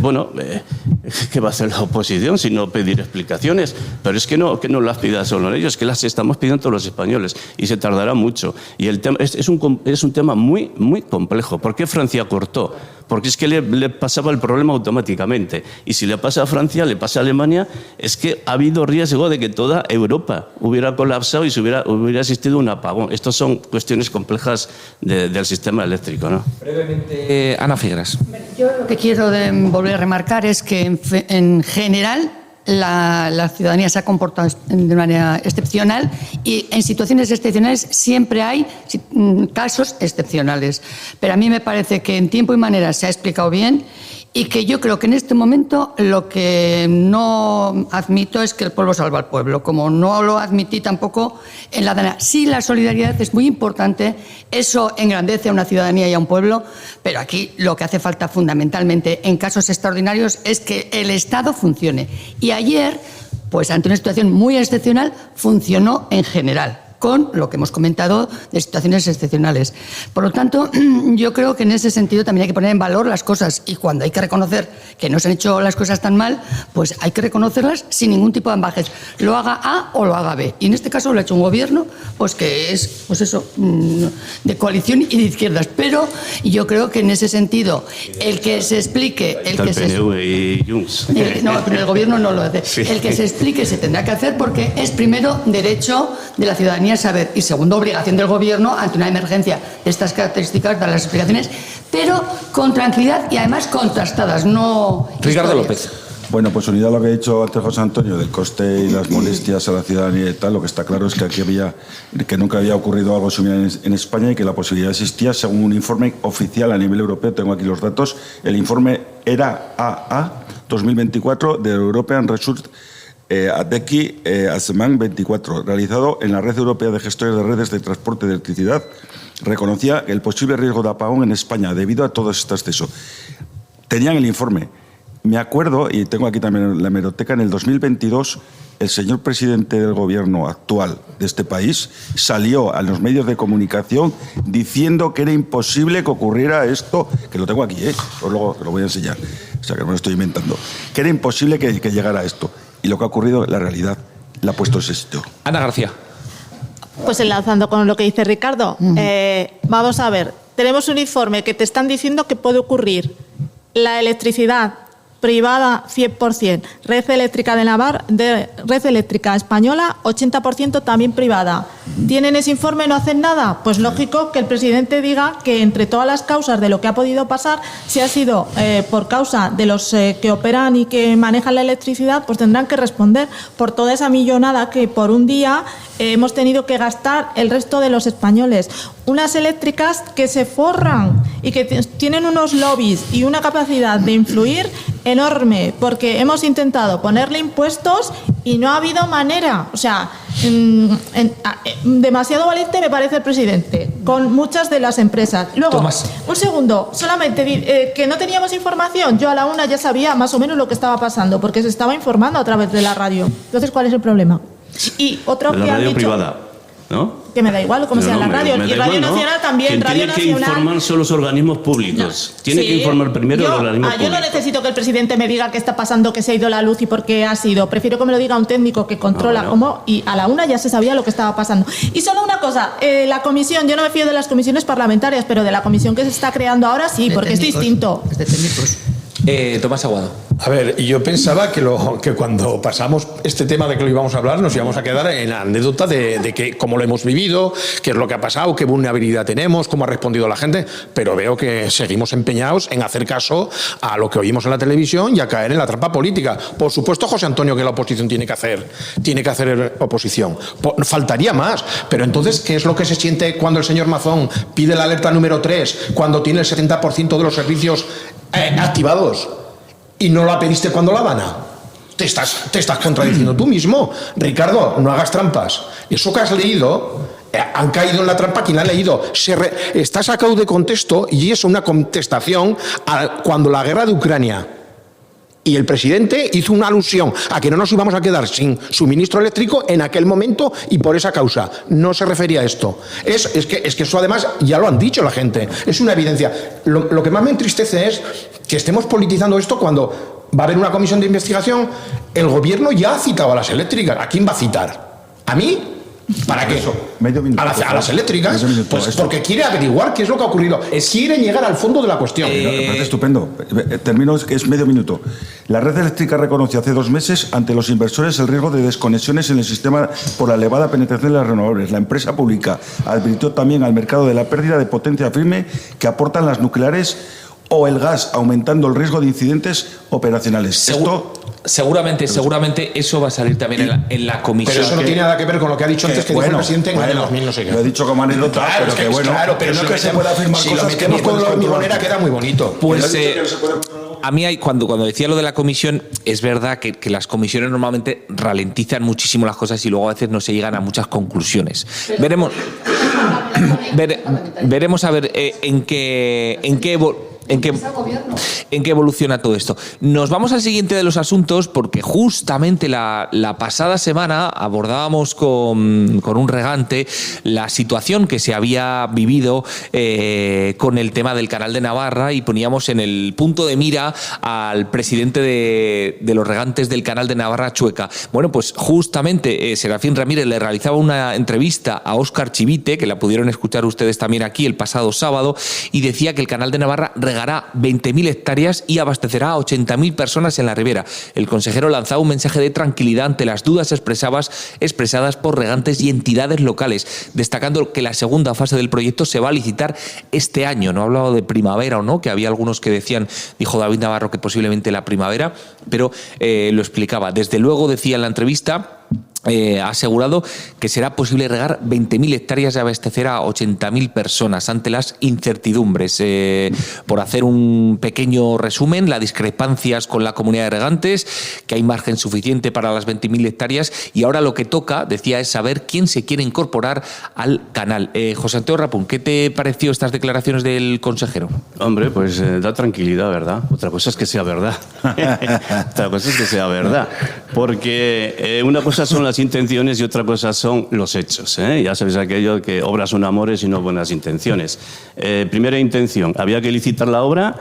va a hacer la oposición si no pedir explicaciones? Pero es que no las pida solo ellos, que las estamos pidiendo todos los españoles y se tardará mucho. Y el tema es un tema muy, muy complejo. ¿Por qué Francia cortó? Porque es que le pasaba el problema automáticamente. Y si le pasa a Francia, le pasa a Alemania, es que ha habido riesgo de que toda Europa hubiera colapsado y hubiera existido un apagón. Estas son cuestiones complejas del sistema eléctrico, ¿no? Brevemente, Ana Figueras. Yo lo que quiero volver a remarcar es que en general la ciudadanía se ha comportado de manera excepcional y en situaciones excepcionales siempre hay casos excepcionales. Pero a mí me parece que en tiempo y manera se ha explicado bien y que yo creo que en este momento lo que no admito es que el pueblo salva al pueblo, como no lo admití tampoco en la DANA. Sí, la solidaridad es muy importante, eso engrandece a una ciudadanía y a un pueblo, pero aquí lo que hace falta fundamentalmente en casos extraordinarios es que el Estado funcione. Y ayer, pues ante una situación muy excepcional, funcionó en general, con lo que hemos comentado de situaciones excepcionales. Por lo tanto, yo creo que en ese sentido también hay que poner en valor las cosas y cuando hay que reconocer que no se han hecho las cosas tan mal, pues hay que reconocerlas sin ningún tipo de ambajes. Lo haga A o lo haga B. Y en este caso lo ha hecho un gobierno pues que es pues eso, de coalición y de izquierdas. Pero yo creo que en ese sentido, el que se explique... PNV y Junts. No, pero el gobierno no lo hace. Sí. El que se explique se tendrá que hacer porque es primero derecho de la ciudadanía saber y segundo obligación del gobierno ante una emergencia de estas características dar las explicaciones, pero con tranquilidad y además contrastadas, no Ricardo historias. López. Bueno, pues unido a lo que ha dicho antes José Antonio del coste y las molestias a la ciudadanía y tal, lo que está claro es que aquí que nunca había ocurrido algo similar en España y que la posibilidad existía según un informe oficial a nivel europeo. Tengo aquí los datos. El informe era AA 2024 de European Research ADECI ASEMAN 24, realizado en la Red Europea de Gestores de Redes de Transporte de Electricidad, reconocía el posible riesgo de apagón en España debido a todo este exceso. Tenían el informe. Me acuerdo, y tengo aquí también la hemeroteca, en el 2022 el señor presidente del gobierno actual de este país salió a los medios de comunicación diciendo que era imposible que ocurriera esto, que lo tengo aquí, pues luego te lo voy a enseñar, o sea que no me lo estoy inventando, que era imposible que llegara a esto. Y lo que ha ocurrido, la realidad, la ha puesto ese sitio. Ana García. Pues enlazando con lo que dice Ricardo, vamos a ver, tenemos un informe que te están diciendo que puede ocurrir la electricidad privada 100%. Red Eléctrica de Navarra, Red Eléctrica Española, 80% también privada. ¿Tienen ese informe y no hacen nada? Pues lógico que el presidente diga que entre todas las causas de lo que ha podido pasar, si ha sido por causa de los que operan y que manejan la electricidad, pues tendrán que responder por toda esa millonada que por un día hemos tenido que gastar el resto de los españoles. Unas eléctricas que se forran y que tienen unos lobbies y una capacidad de influir enorme, porque hemos intentado ponerle impuestos y no ha habido manera. O sea, demasiado valiente me parece el presidente con muchas de las empresas. Luego, Tomás. un segundo, solamente que no teníamos información. Yo a la 1 ya sabía más o menos lo que estaba pasando, porque se estaba informando a través de la radio. Entonces, ¿cuál es el problema? Y otro La que han radio dicho, privada, ¿no? que me da igual como sea la radio. Me Y da Radio igual, ¿no? Nacional también. Quien Radio tiene que Nacional. informar son los organismos públicos. Tiene Sí. que informar primero los organismos Yo públicos. no necesito que el presidente me diga qué está pasando, que se ha ido la luz y por qué ha sido. Prefiero que me lo diga un técnico que controla cómo. Y a la 1 ya se sabía lo que estaba pasando. Y solo una cosa, la comisión, yo no me fío de las comisiones parlamentarias, pero de la comisión que se está creando ahora sí, porque es distinto. Es de técnicos. Tomás Aguado. A ver, yo pensaba que cuando pasamos este tema de que lo íbamos a hablar, nos íbamos a quedar en la anécdota de que cómo lo hemos vivido, qué es lo que ha pasado, qué vulnerabilidad tenemos, cómo ha respondido la gente, pero veo que seguimos empeñados en hacer caso a lo que oímos en la televisión y a caer en la trampa política. Por supuesto, José Antonio, que la oposición tiene que hacer oposición. Faltaría más, pero entonces, ¿qué es lo que se siente cuando el señor Mazón pide la alerta número 3, cuando tiene el 70% de los servicios activados? ¿Y no la pediste cuando La Habana? Te estás contradiciendo tú mismo. Ricardo, no hagas trampas. Eso que has leído, han caído en la trampa quien ha leído. Está sacado de contexto y es una contestación a cuando la guerra de Ucrania. Y el presidente hizo una alusión a que no nos íbamos a quedar sin suministro eléctrico en aquel momento y por esa causa. No se refería a esto. Es que eso además ya lo han dicho la gente. Es una evidencia. Lo que más me entristece es que estemos politizando esto cuando va a haber una comisión de investigación. El gobierno ya ha citado a las eléctricas. ¿A quién va a citar? ¿A mí? ¿Para qué? Medio minuto, A las eléctricas, medio minuto, pues esto. porque quiere averiguar qué es lo que ha ocurrido. Quiere llegar al fondo de la cuestión. Me parece estupendo. Termino, que es medio minuto. La red eléctrica reconoció hace 2 meses ante los inversores el riesgo de desconexiones en el sistema por la elevada penetración de las renovables. La empresa pública advirtió también al mercado de la pérdida de potencia firme que aportan las nucleares o el gas, aumentando el riesgo de incidentes operacionales. Seguramente eso va a salir también en la comisión. Pero eso no tiene nada que ver con lo que ha dicho antes que dijo el presidente en el año 2000, no sé qué. Lo he dicho como anécdota, pero que bueno. Claro, pero no es que se pueda afirmar si cosas lo que metemos no con puedes la hormigonera controlar. queda muy bonito. Pues a mí cuando decía lo de la comisión, es verdad que las comisiones normalmente ralentizan muchísimo las cosas y luego a veces no se llegan a muchas conclusiones. Veremos a ver en qué evoluciona todo esto. Nos vamos al siguiente de los asuntos porque justamente la pasada semana abordábamos con un regante la situación que se había vivido con el tema del Canal de Navarra y poníamos en el punto de mira al presidente de los regantes del Canal de Navarra, Chueca. Bueno, pues justamente Serafín Ramírez le realizaba una entrevista a Óscar Chivite, que la pudieron escuchar ustedes también aquí el pasado sábado, y decía que el Canal de Navarra regará 20.000 hectáreas y abastecerá a 80.000 personas en la ribera. El consejero lanzaba un mensaje de tranquilidad ante las dudas expresadas por regantes y entidades locales, destacando que la segunda fase del proyecto se va a licitar este año. No ha hablado de primavera o no, que había algunos que decían, dijo David Navarro, que posiblemente la primavera, pero lo explicaba. Desde luego, decía en la entrevista, ha asegurado que será posible regar 20.000 hectáreas y abastecer a 80.000 personas ante las incertidumbres. Por hacer un pequeño resumen, las discrepancias con la comunidad de regantes, que hay margen suficiente para las 20.000 hectáreas y ahora lo que toca, decía, es saber quién se quiere incorporar al canal. José Antonio Rapún, ¿qué te pareció estas declaraciones del consejero? Hombre, pues da tranquilidad, ¿verdad? Otra cosa es que sea verdad. Otra cosa es que sea verdad. Porque una cosa son las intenciones y otra cosa son los hechos. Ya sabéis aquello que obras son amores y no buenas intenciones. Primera intención, había que licitar la obra.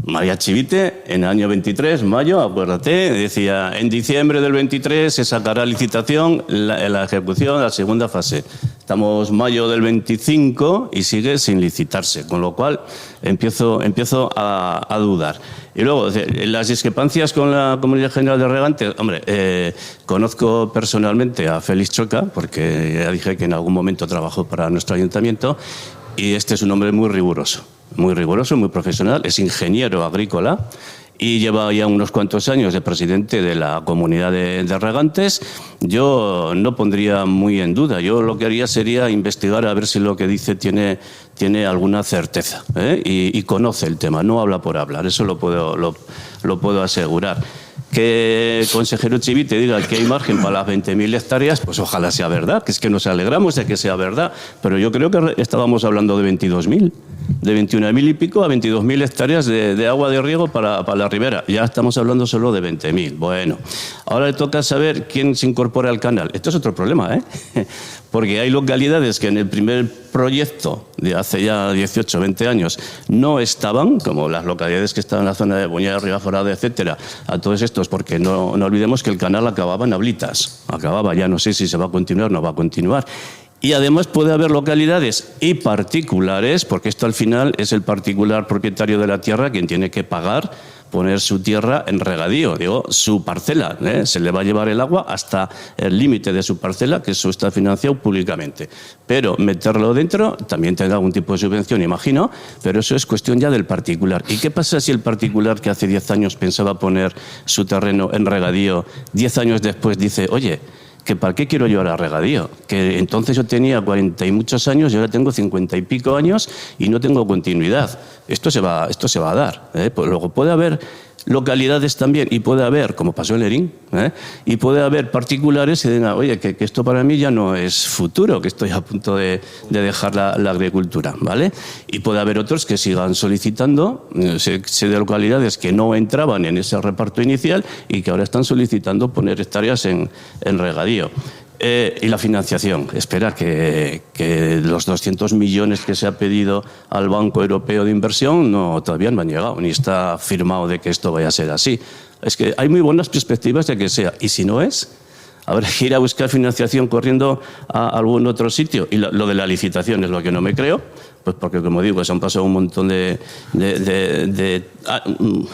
María Chivite, en el año 23, mayo, acuérdate, decía, en diciembre del 23 se sacará licitación la ejecución de la segunda fase. Estamos mayo del 25 y sigue sin licitarse, con lo cual empiezo a dudar. Y luego, las discrepancias con la Comunidad General de Regantes, hombre, conozco personalmente a Félix Choca, porque ya dije que en algún momento trabajó para nuestro ayuntamiento, y este es un hombre muy riguroso, muy profesional, es ingeniero agrícola, y lleva ya unos cuantos años de presidente de la Comunidad de Regantes. Yo no pondría muy en duda. Yo lo que haría sería investigar a ver si lo que dice tiene alguna certeza, y conoce el tema, no habla por hablar, eso lo puedo asegurar. Que el consejero Chivite diga que hay margen para las 20.000 hectáreas, pues ojalá sea verdad, que es que nos alegramos de que sea verdad, pero yo creo que estábamos hablando de 22.000, de 21.000 y pico a 22.000 hectáreas de agua de riego para la ribera. Ya estamos hablando solo de 20.000. Bueno, ahora le toca saber quién se incorpora al canal. Esto es otro problema, porque hay localidades que en el primer proyecto de hace ya 18 o 20 años no estaban, como las localidades que estaban en la zona de Boñar, Ribaforada, etcétera, a todos estos, porque no olvidemos que el canal acababa en Ablitas. Acababa, ya no sé si se va a continuar o no va a continuar. Y además puede haber localidades y particulares, porque esto al final es el particular propietario de la tierra quien tiene que pagar, poner su tierra en regadío, digo, su parcela, se le va a llevar el agua hasta el límite de su parcela, que eso está financiado públicamente. Pero meterlo dentro también tendrá algún tipo de subvención, imagino, pero eso es cuestión ya del particular. ¿Y qué pasa si el particular que hace 10 años pensaba poner su terreno en regadío, 10 años después dice, oye, que ¿para qué quiero yo ahora regadío? Que entonces yo tenía 40 y muchos años y ahora tengo 50 y pico años y no tengo continuidad. Esto se va a dar. Pues luego puede haber localidades también, y puede haber, como pasó en Lerín, y puede haber particulares que digan, oye, que esto para mí ya no es futuro, que estoy a punto de dejar la agricultura, ¿vale? Y puede haber otros que sigan solicitando, sé de localidades que no entraban en ese reparto inicial y que ahora están solicitando poner hectáreas en regadío. Y la financiación. Espera que los 200 millones que se ha pedido al Banco Europeo de Inversión todavía no han llegado, ni está firmado de que esto vaya a ser así. Es que hay muy buenas perspectivas de que sea. Y si no es, habrá que ir a buscar financiación corriendo a algún otro sitio. Y lo de la licitación es lo que no me creo, pues porque, como digo, se han pasado un montón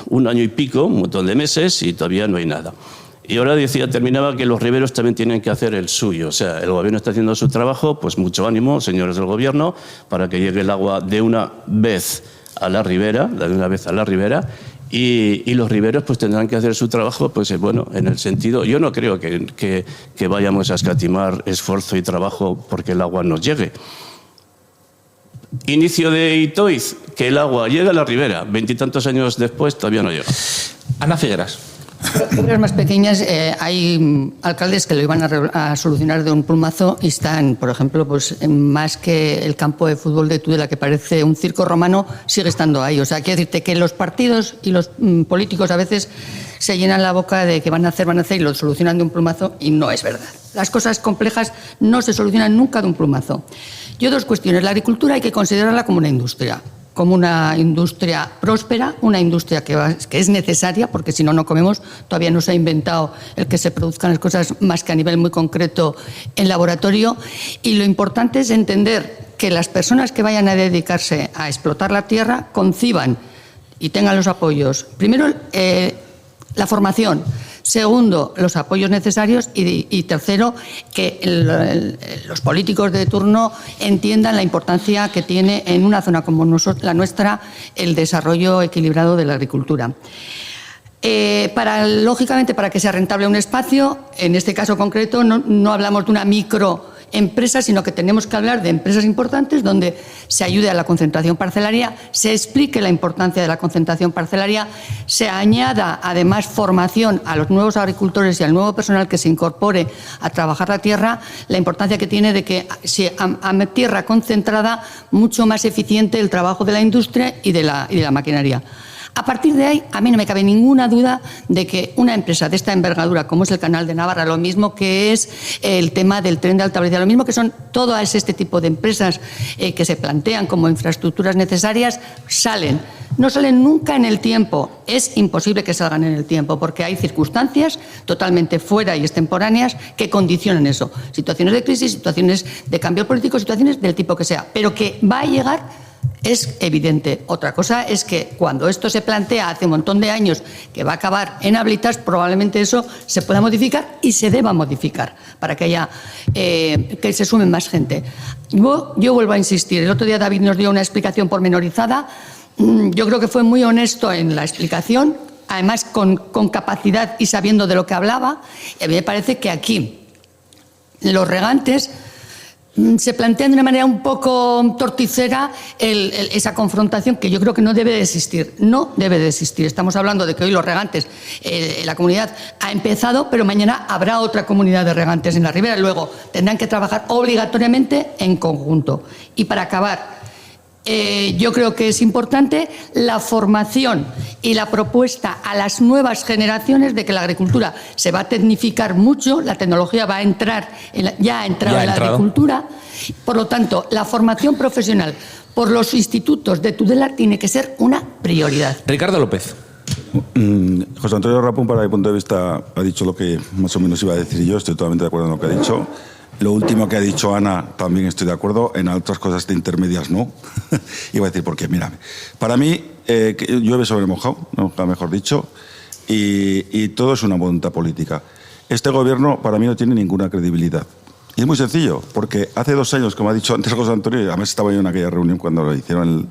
un año y pico, un montón de meses y todavía no hay nada. Y ahora terminaba que los riberos también tienen que hacer el suyo. O sea, el gobierno está haciendo su trabajo, pues mucho ánimo, señores del gobierno, para que llegue el agua de una vez a la ribera, y los riberos pues tendrán que hacer su trabajo, pues bueno, en el sentido, yo no creo que vayamos a escatimar esfuerzo y trabajo porque el agua nos llegue. Inicio de Itoiz, que el agua llega a la ribera, 20 y tantos años después todavía no llega. Ana Figueras. En más pequeñas hay alcaldes que lo iban a solucionar de un plumazo y están, por ejemplo, pues más que el campo de fútbol de Tudela, que parece un circo romano, sigue estando ahí. O sea, quiero decirte que los partidos y los políticos a veces se llenan la boca de que van a hacer y lo solucionan de un plumazo, y no es verdad. Las cosas complejas no se solucionan nunca de un plumazo. Yo, dos cuestiones. La agricultura hay que considerarla como una industria próspera, una industria que es necesaria, porque si no, no comemos. Todavía no se ha inventado el que se produzcan las cosas más que a nivel muy concreto en laboratorio. Y lo importante es entender que las personas que vayan a dedicarse a explotar la tierra conciban y tengan los apoyos. Primero, la formación. Segundo, los apoyos necesarios. Y tercero, que los políticos de turno entiendan la importancia que tiene en una zona como la nuestra el desarrollo equilibrado de la agricultura. Lógicamente, para que sea rentable un espacio, en este caso concreto, no hablamos de una microempresa, sino que tenemos que hablar de empresas importantes donde se ayude a la concentración parcelaria, se explique la importancia de la concentración parcelaria, se añada además formación a los nuevos agricultores y al nuevo personal que se incorpore a trabajar la tierra, la importancia que tiene de que a tierra concentrada, mucho más eficiente el trabajo de la industria y de la maquinaria. A partir de ahí, a mí no me cabe ninguna duda de que una empresa de esta envergadura, como es el Canal de Navarra, lo mismo que es el tema del tren de alta velocidad, lo mismo que son todas este tipo de empresas que se plantean como infraestructuras necesarias, no salen nunca en el tiempo. Es imposible que salgan en el tiempo porque hay circunstancias totalmente fuera y extemporáneas que condicionan eso. Situaciones de crisis, situaciones de cambio político, situaciones del tipo que sea. Pero que va a llegar es evidente. Otra cosa es que cuando esto se plantea hace un montón de años que va a acabar en Ablitas, probablemente eso se pueda modificar y se deba modificar para que haya que se sume más gente. Yo vuelvo a insistir. El otro día David nos dio una explicación pormenorizada. Yo creo que fue muy honesto en la explicación, además con capacidad y sabiendo de lo que hablaba. Y a mí me parece que aquí los regantes se plantean de una manera un poco torticera esa confrontación que yo creo que no debe de existir. No debe de existir. Estamos hablando de que hoy los regantes, la comunidad ha empezado, pero mañana habrá otra comunidad de regantes en la ribera. Luego tendrán que trabajar obligatoriamente en conjunto. Y para acabar, yo creo que es importante la formación y la propuesta a las nuevas generaciones de que la agricultura se va a tecnificar mucho, la tecnología va a entrar, ya ha entrado en la agricultura, por lo tanto, la formación profesional por los institutos de Tudela tiene que ser una prioridad. Ricardo López. José Antonio Rapón, para mi punto de vista, ha dicho lo que más o menos iba a decir yo, estoy totalmente de acuerdo en lo que ha dicho. Lo último que ha dicho Ana, también estoy de acuerdo. En otras cosas de intermedias no. Iba a decir por qué. Mira, para mí llueve sobre mojado, nunca mejor dicho, y todo es una voluntad política. Este gobierno para mí no tiene ninguna credibilidad. Y es muy sencillo, porque hace 2 años, como ha dicho antes José Antonio, y además estaba yo en aquella reunión cuando lo hicieron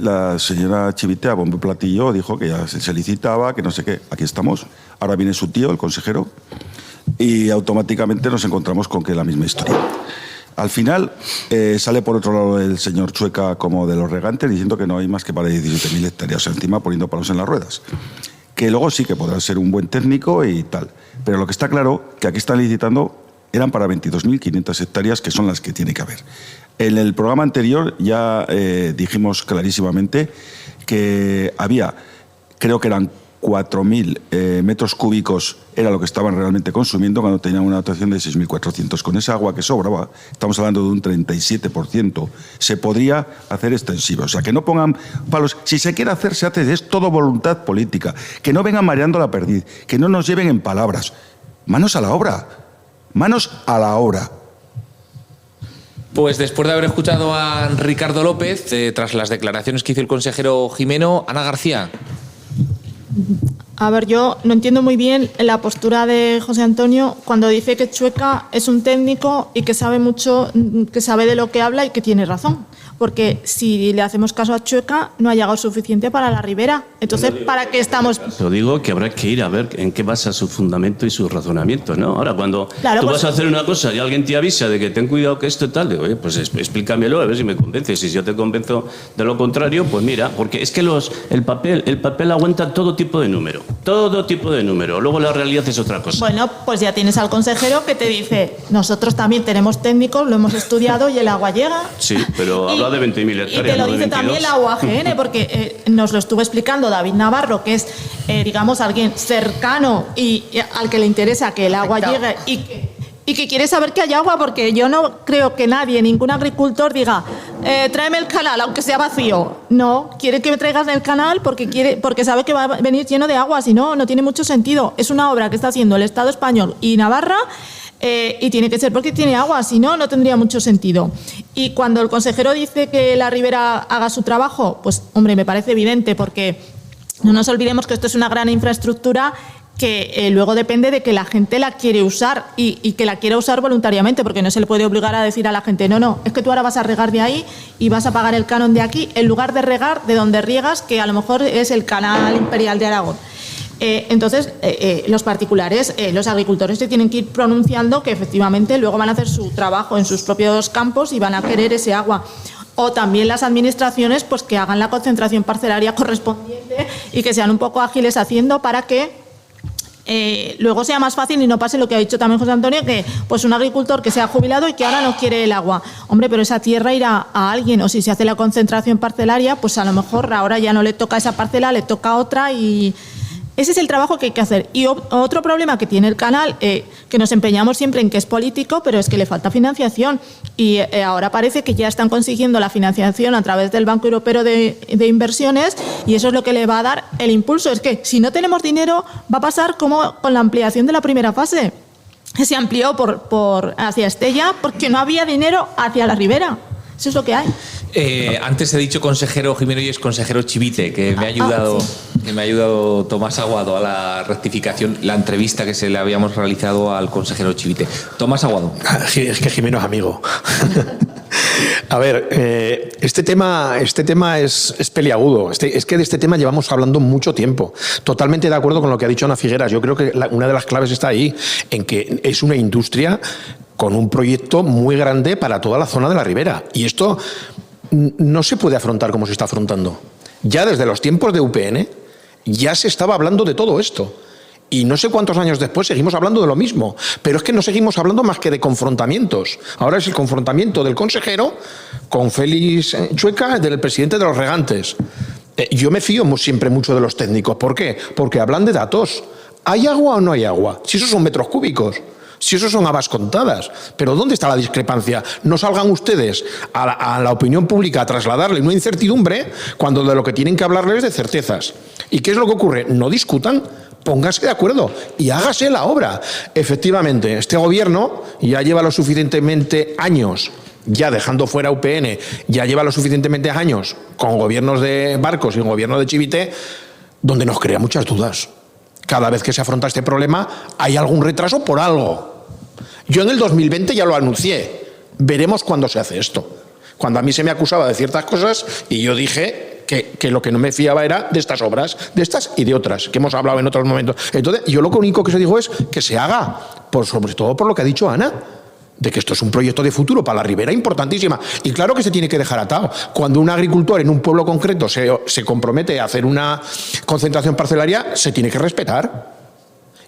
la señora Chivitea, bombo y platillo, dijo que ya se licitaba, que no sé qué. Aquí estamos. Ahora viene su tío, el consejero, y automáticamente nos encontramos con que es la misma historia. Al final sale por otro lado el señor Chueca como de los regantes diciendo que no hay más que para 17.000 hectáreas, o sea, encima poniendo palos en las ruedas. Que luego sí que podrá ser un buen técnico y tal. Pero lo que está claro, que aquí están licitando, eran para 22.500 hectáreas, que son las que tiene que haber. En el programa anterior ya dijimos clarísimamente que había, creo que eran 4.000 metros cúbicos era lo que estaban realmente consumiendo cuando tenían una dotación de 6.400. Con esa agua que sobraba, estamos hablando de un 37%, se podría hacer extensivo. O sea, que no pongan palos. Si se quiere hacer, se hace. Es todo voluntad política. Que no vengan mareando la perdiz. Que no nos lleven en palabras. Manos a la obra. Manos a la obra. Pues después de haber escuchado a Ricardo López, tras las declaraciones que hizo el consejero Jimeno, Ana García. A ver, yo no entiendo muy bien la postura de José Antonio cuando dice que Chueca es un técnico y que sabe mucho, que sabe de lo que habla y que tiene razón. Porque si le hacemos caso a Chueca, no ha llegado suficiente para la ribera. Entonces, ¿para qué estamos...? Yo digo que habrá que ir a ver en qué basa su fundamento y su razonamiento, ¿no? Ahora, cuando claro, tú pues, vas a hacer una cosa y alguien te avisa de que ten cuidado que esto tal, digo, oye, pues explícamelo a ver si me convences. Y si yo te convenzo de lo contrario, pues mira, porque es que el papel aguanta todo tipo de número. Todo tipo de número. Luego la realidad es otra cosa. Bueno, pues ya tienes al consejero que te dice, nosotros también tenemos técnicos, lo hemos estudiado y el agua llega. Sí, pero habla de 20.000 hectáreas. Y te lo dice también la UAGN, porque nos lo estuvo explicando David Navarro, que es, digamos, alguien cercano y al que le interesa que el agua llegue y que quiere saber que hay agua, porque yo no creo que nadie, ningún agricultor diga, tráeme el canal, aunque sea vacío. No, quiere que me traigas el canal porque sabe que va a venir lleno de agua, si no, no tiene mucho sentido. Es una obra que está haciendo el Estado español y Navarra, y tiene que ser porque tiene agua, si no, no tendría mucho sentido. Y cuando el consejero dice que la ribera haga su trabajo, pues, hombre, me parece evidente, porque no nos olvidemos que esto es una gran infraestructura que luego depende de que la gente la quiere usar y que la quiera usar voluntariamente, porque no se le puede obligar a decir a la gente, no, es que tú ahora vas a regar de ahí y vas a pagar el canon de aquí, en lugar de regar de donde riegas, que a lo mejor es el canal imperial de Aragón. Entonces, los particulares, los agricultores se tienen que ir pronunciando que efectivamente luego van a hacer su trabajo en sus propios campos y van a querer ese agua. O también las administraciones, pues que hagan la concentración parcelaria correspondiente y que sean un poco ágiles haciendo para que luego sea más fácil y no pase lo que ha dicho también José Antonio, que pues un agricultor que se ha jubilado y que ahora no quiere el agua. Hombre, pero esa tierra irá a alguien, o si se hace la concentración parcelaria, pues a lo mejor ahora ya no le toca esa parcela, le toca otra, y ese es el trabajo que hay que hacer. Y otro problema que tiene el canal, que nos empeñamos siempre en que es político, pero es que le falta financiación. Y ahora parece que ya están consiguiendo la financiación a través del Banco Europeo de Inversiones, y eso es lo que le va a dar el impulso. Es que si no tenemos dinero, va a pasar como con la ampliación de la primera fase, que se amplió hacia Estella porque no había dinero hacia la ribera. Eso es lo que hay. Antes he dicho consejero Jimeno y es consejero Chivite, que me ha ayudado, sí. que me ha ayudado Tomás Aguado a la rectificación, la entrevista que se le habíamos realizado al consejero Chivite. Tomás Aguado. Es que Jimeno es amigo. A ver, este tema es peliagudo. Es que de este tema llevamos hablando mucho tiempo. Totalmente de acuerdo con lo que ha dicho Ana Figueras. Yo creo que una de las claves está ahí, en que es una industria con un proyecto muy grande para toda la zona de la ribera. Y esto no se puede afrontar como se está afrontando. Ya desde los tiempos de UPN ya se estaba hablando de todo esto. Y no sé cuántos años después seguimos hablando de lo mismo. Pero es que no seguimos hablando más que de confrontamientos. Ahora es el confrontamiento del consejero con Félix Chueca, del presidente de los regantes. Yo me fío siempre mucho de los técnicos. ¿Por qué? Porque hablan de datos. ¿Hay agua o no hay agua? Si esos son metros cúbicos. Si eso son habas contadas. Pero ¿dónde está la discrepancia? No salgan ustedes a la opinión pública a trasladarle una incertidumbre cuando de lo que tienen que hablarles es de certezas. ¿Y qué es lo que ocurre? No discutan, pónganse de acuerdo y hágase la obra. Efectivamente, este gobierno ya lleva lo suficientemente años, ya dejando fuera UPN, ya lleva lo suficientemente años con gobiernos de Barcos y un gobierno de Chivite, donde nos crea muchas dudas. Cada vez que se afronta este problema hay algún retraso por algo. Yo en el 2020 ya lo anuncié. Veremos cuándo se hace esto. Cuando a mí se me acusaba de ciertas cosas y yo dije que lo que no me fiaba era de estas obras, de estas y de otras, que hemos hablado en otros momentos. Entonces, yo lo único que se dijo es que se haga, sobre todo por lo que ha dicho Ana, de que esto es un proyecto de futuro para la ribera importantísima. Y claro que se tiene que dejar atado. Cuando un agricultor en un pueblo concreto se compromete a hacer una concentración parcelaria, se tiene que respetar.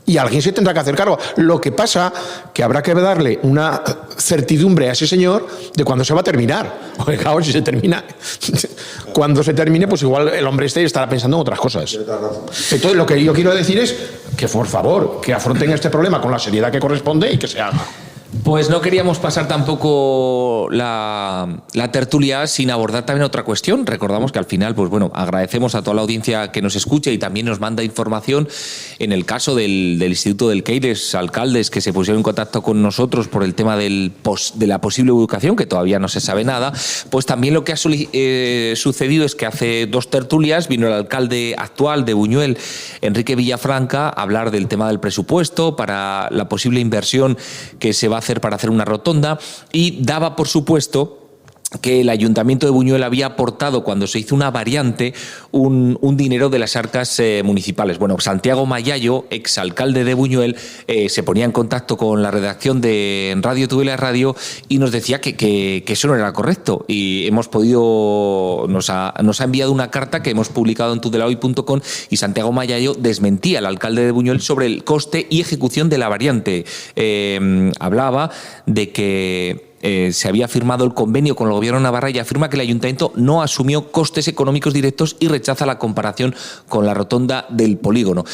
Y alguien se tendrá que hacer cargo. Lo que pasa que habrá que darle una certidumbre a ese señor de cuándo se va a terminar. Porque claro, si se termina, cuando se termine, pues igual el hombre este estará pensando en otras cosas. Entonces, lo que yo quiero decir es que, por favor, que afronten este problema con la seriedad que corresponde y que se haga. Pues no queríamos pasar tampoco la tertulia sin abordar también otra cuestión. Recordamos que al final, pues bueno, agradecemos a toda la audiencia que nos escucha y también nos manda información. En el caso del Instituto del Keiles, alcaldes que se pusieron en contacto con nosotros por el tema de la posible educación, que todavía no se sabe nada, pues también lo que ha sucedido es que hace 2 tertulias vino el alcalde actual de Buñuel, Enrique Villafranca, a hablar del tema del presupuesto para la posible inversión que se va a hacer para hacer una rotonda, y daba por supuesto que el Ayuntamiento de Buñuel había aportado, cuando se hizo una variante, un dinero de las arcas municipales. Bueno, Santiago Mayayo, exalcalde de Buñuel, se ponía en contacto con la redacción de Radio Tudela Radio y nos decía que eso no era correcto. Y nos ha enviado una carta que hemos publicado en tudelahoy.com, y Santiago Mayayo desmentía al alcalde de Buñuel sobre el coste y ejecución de la variante. Hablaba de que se había firmado el convenio con el Gobierno de Navarra y afirma que el Ayuntamiento no asumió costes económicos directos y rechaza la comparación con la rotonda del polígono.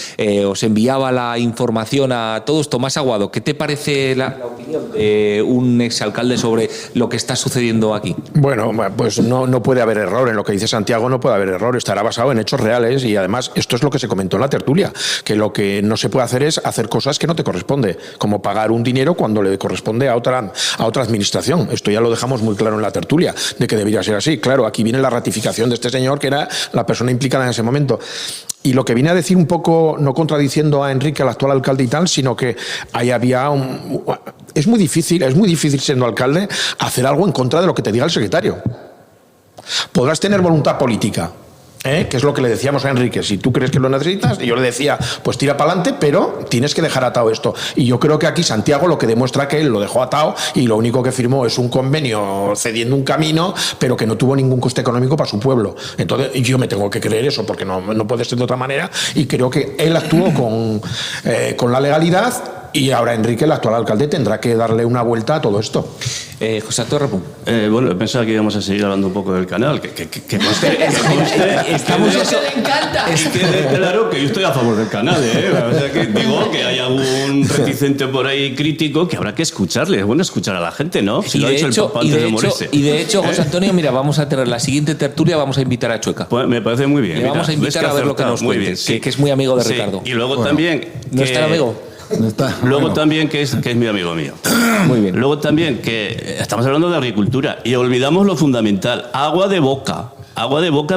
Os enviaba la información a todos. Tomás Aguado, ¿qué te parece la opinión de un exalcalde sobre lo que está sucediendo aquí? Bueno, pues no puede haber error. En lo que dice Santiago no puede haber error. Estará basado en hechos reales y además esto es lo que se comentó en la tertulia, que lo que no se puede hacer es hacer cosas que no te corresponde, como pagar un dinero cuando le corresponde a otra administración. Esto ya lo dejamos muy claro en la tertulia, de que debería ser así. Claro, aquí viene la ratificación de este señor, que era la persona implicada en ese momento. Y lo que viene a decir un poco, no contradiciendo a Enrique, al actual alcalde y tal, sino que ahí había es muy difícil siendo alcalde hacer algo en contra de lo que te diga el secretario. Podrás tener voluntad política, que es lo que le decíamos a Enrique. Si tú crees que lo necesitas, y yo le decía, pues tira para adelante, pero tienes que dejar atado esto. Y yo creo que aquí Santiago lo que demuestra que él lo dejó atado y lo único que firmó es un convenio cediendo un camino, pero que no tuvo ningún coste económico para su pueblo. Entonces yo me tengo que creer eso, porque no puede ser de otra manera, y creo que él actuó con la legalidad. Y ahora Enrique, el actual alcalde, tendrá que darle una vuelta a todo esto. José Antonio Repún. Bueno, pensaba que íbamos a seguir hablando un poco del canal. Que Estamos eso le encanta. quede claro que yo estoy a favor del canal. O sea, que digo que hay algún reticente por ahí crítico que habrá que escucharle. Es bueno escuchar a la gente, ¿no? Si lo ha dicho el Papa antes de morirse. Y de hecho, José Antonio, mira, vamos a tener la siguiente tertulia, vamos a invitar a Chueca. Pues me parece muy bien. Le vamos a invitar a ver lo que nos cuente, bien, sí. que es muy amigo de Ricardo. Y luego también... ¿No está el amigo? No está. Luego Bueno. también que es mi amigo mío. Muy bien. Luego también que estamos hablando de agricultura y olvidamos lo fundamental, agua de boca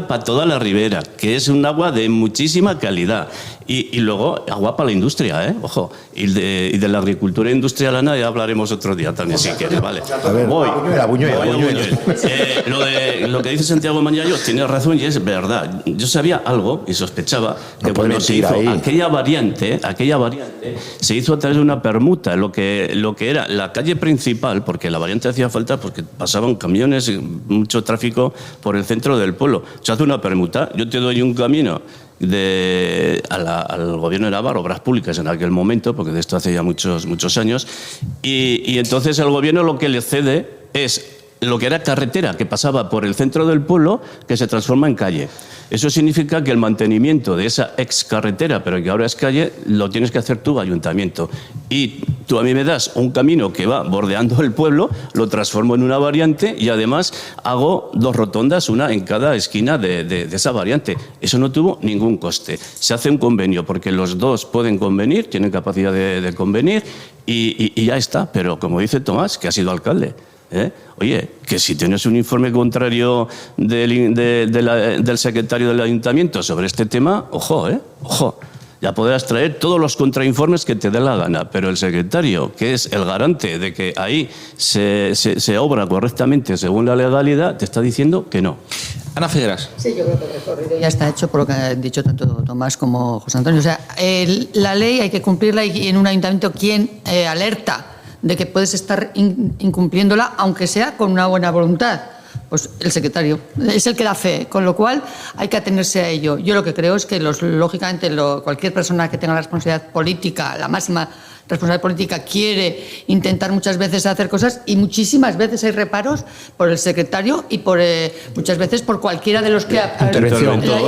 para toda la ribera, que es un agua de muchísima calidad. Y luego agua para la industria, ojo. Y de la agricultura industrial ya hablaremos otro día también, si quieres, ¿vale? A ver, Voy. Buñuel. Lo que dice Santiago Mañayo tiene razón y es verdad. Yo sabía algo y sospechaba que cuando se hizo aquella variante se hizo a través de una permuta, lo que era la calle principal, porque la variante hacía falta porque pasaban camiones, mucho tráfico por el centro del pueblo. Se hace una permuta, yo te doy un camino al gobierno de Navarra, Obras Públicas en aquel momento, porque de esto hace ya muchos años, y entonces el gobierno lo que le cede es lo que era carretera que pasaba por el centro del pueblo, que se transforma en calle. Eso significa que el mantenimiento de esa ex carretera, pero que ahora es calle, lo tienes que hacer tú, ayuntamiento. Y tú a mí me das un camino que va bordeando el pueblo, lo transformo en una variante y además hago 2 rotondas, una en cada esquina de esa variante. Eso no tuvo ningún coste. Se hace un convenio porque los dos pueden convenir, tienen capacidad de convenir y ya está. Pero como dice Tomás, que ha sido alcalde, oye, que si tienes un informe contrario del secretario del ayuntamiento sobre este tema, ojo, ya podrás traer todos los contrainformes que te dé la gana, pero el secretario, que es el garante de que ahí se obra correctamente según la legalidad, te está diciendo que no. Ana Figueras. Sí, yo creo que el recorrido ya está hecho por lo que han dicho tanto Tomás como José Antonio. O sea, la ley hay que cumplirla y en un ayuntamiento quien alerta de que puedes estar incumpliéndola, aunque sea con una buena voluntad. Pues el secretario es el que da fe, con lo cual hay que atenerse a ello. Yo lo que creo es que, lógicamente, cualquier persona que tenga la responsabilidad política, la máxima responsabilidad política, quiere intentar muchas veces hacer cosas y muchísimas veces hay reparos por el secretario y muchas veces por cualquiera de los que...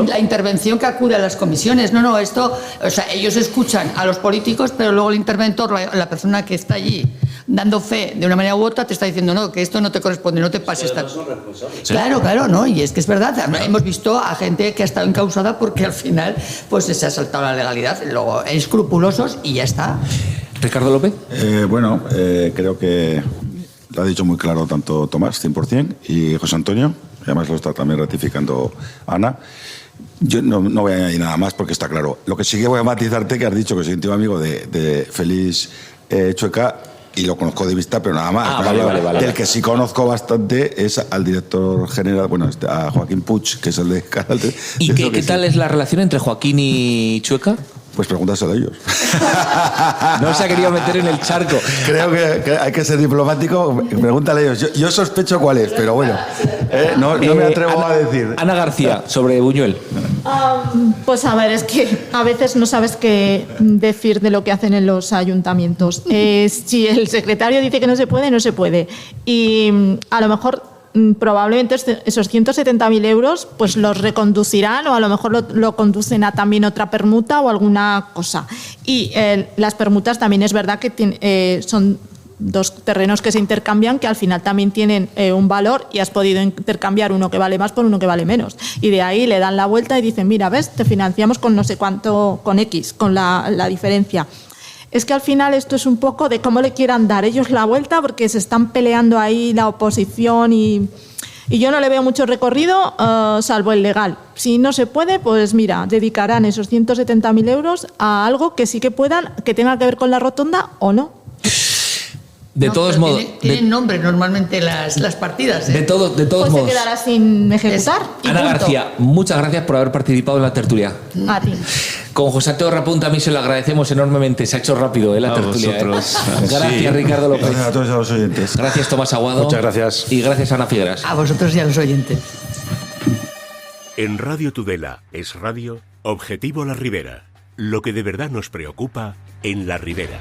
La intervención que acude a las comisiones. No, esto... O sea, ellos escuchan a los políticos, pero luego el interventor, la persona que está allí dando fe de una manera u otra, te está diciendo no, que esto no te corresponde, no te pases. Claro, no, y es que es verdad. Hemos visto a gente que ha estado encausada porque al final pues se ha saltado la legalidad, luego escrupulosos y ya está. Ricardo López. Creo que lo ha dicho muy claro tanto Tomás, 100%, y José Antonio, y además lo está también ratificando Ana. Yo no voy a añadir nada más porque está claro. Lo que sí que voy a matizarte, que has dicho que soy íntimo amigo de Félix Chueca, y lo conozco de vista, pero nada más. Vale. Del que sí conozco bastante es al director general, a Joaquín Puig, que es el de Canal 3. ¿Y qué tal es la relación entre Joaquín y Chueca? Pues pregúntaselo a ellos. No se ha querido meter en el charco. Creo que hay que ser diplomático. Pregúntale a ellos. Yo sospecho cuál es, pero bueno, no me atrevo a decir. Ana García, sobre Buñuel. Pues a ver, es que a veces no sabes qué decir de lo que hacen en los ayuntamientos. Si el secretario dice que no se puede, no se puede. Y a lo mejor probablemente esos 170.000 euros pues los reconducirán o a lo mejor lo conducen a también otra permuta o alguna cosa. Y las permutas también es verdad que son 2 terrenos que se intercambian, que al final también tienen un valor y has podido intercambiar uno que vale más por uno que vale menos. Y de ahí le dan la vuelta y dicen, mira, ves, te financiamos con no sé cuánto, con X, con la diferencia. Es que al final esto es un poco de cómo le quieran dar ellos la vuelta, porque se están peleando ahí la oposición y yo no le veo mucho recorrido, salvo el legal. Si no se puede, pues mira, dedicarán esos 170.000 euros a algo que sí que puedan, que tenga que ver con la rotonda o no. De No, todos pero modos, tienen nombre normalmente las partidas. de todos Pues modos. se quedará sin ejecutar. y Ana punto. García, muchas gracias por haber participado en la tertulia. A ti. Con José Antonio Rapón también se lo agradecemos enormemente. Se ha hecho rápido la A tertulia. vosotros. Gracias, Sí. Ricardo López. Gracias a todos los oyentes. Gracias, Tomás Aguado. Muchas gracias. Y gracias, Ana Figueras. A vosotros y a los oyentes. En Radio Tudela es radio Objetivo La Ribera. Lo que de verdad nos preocupa en La Ribera.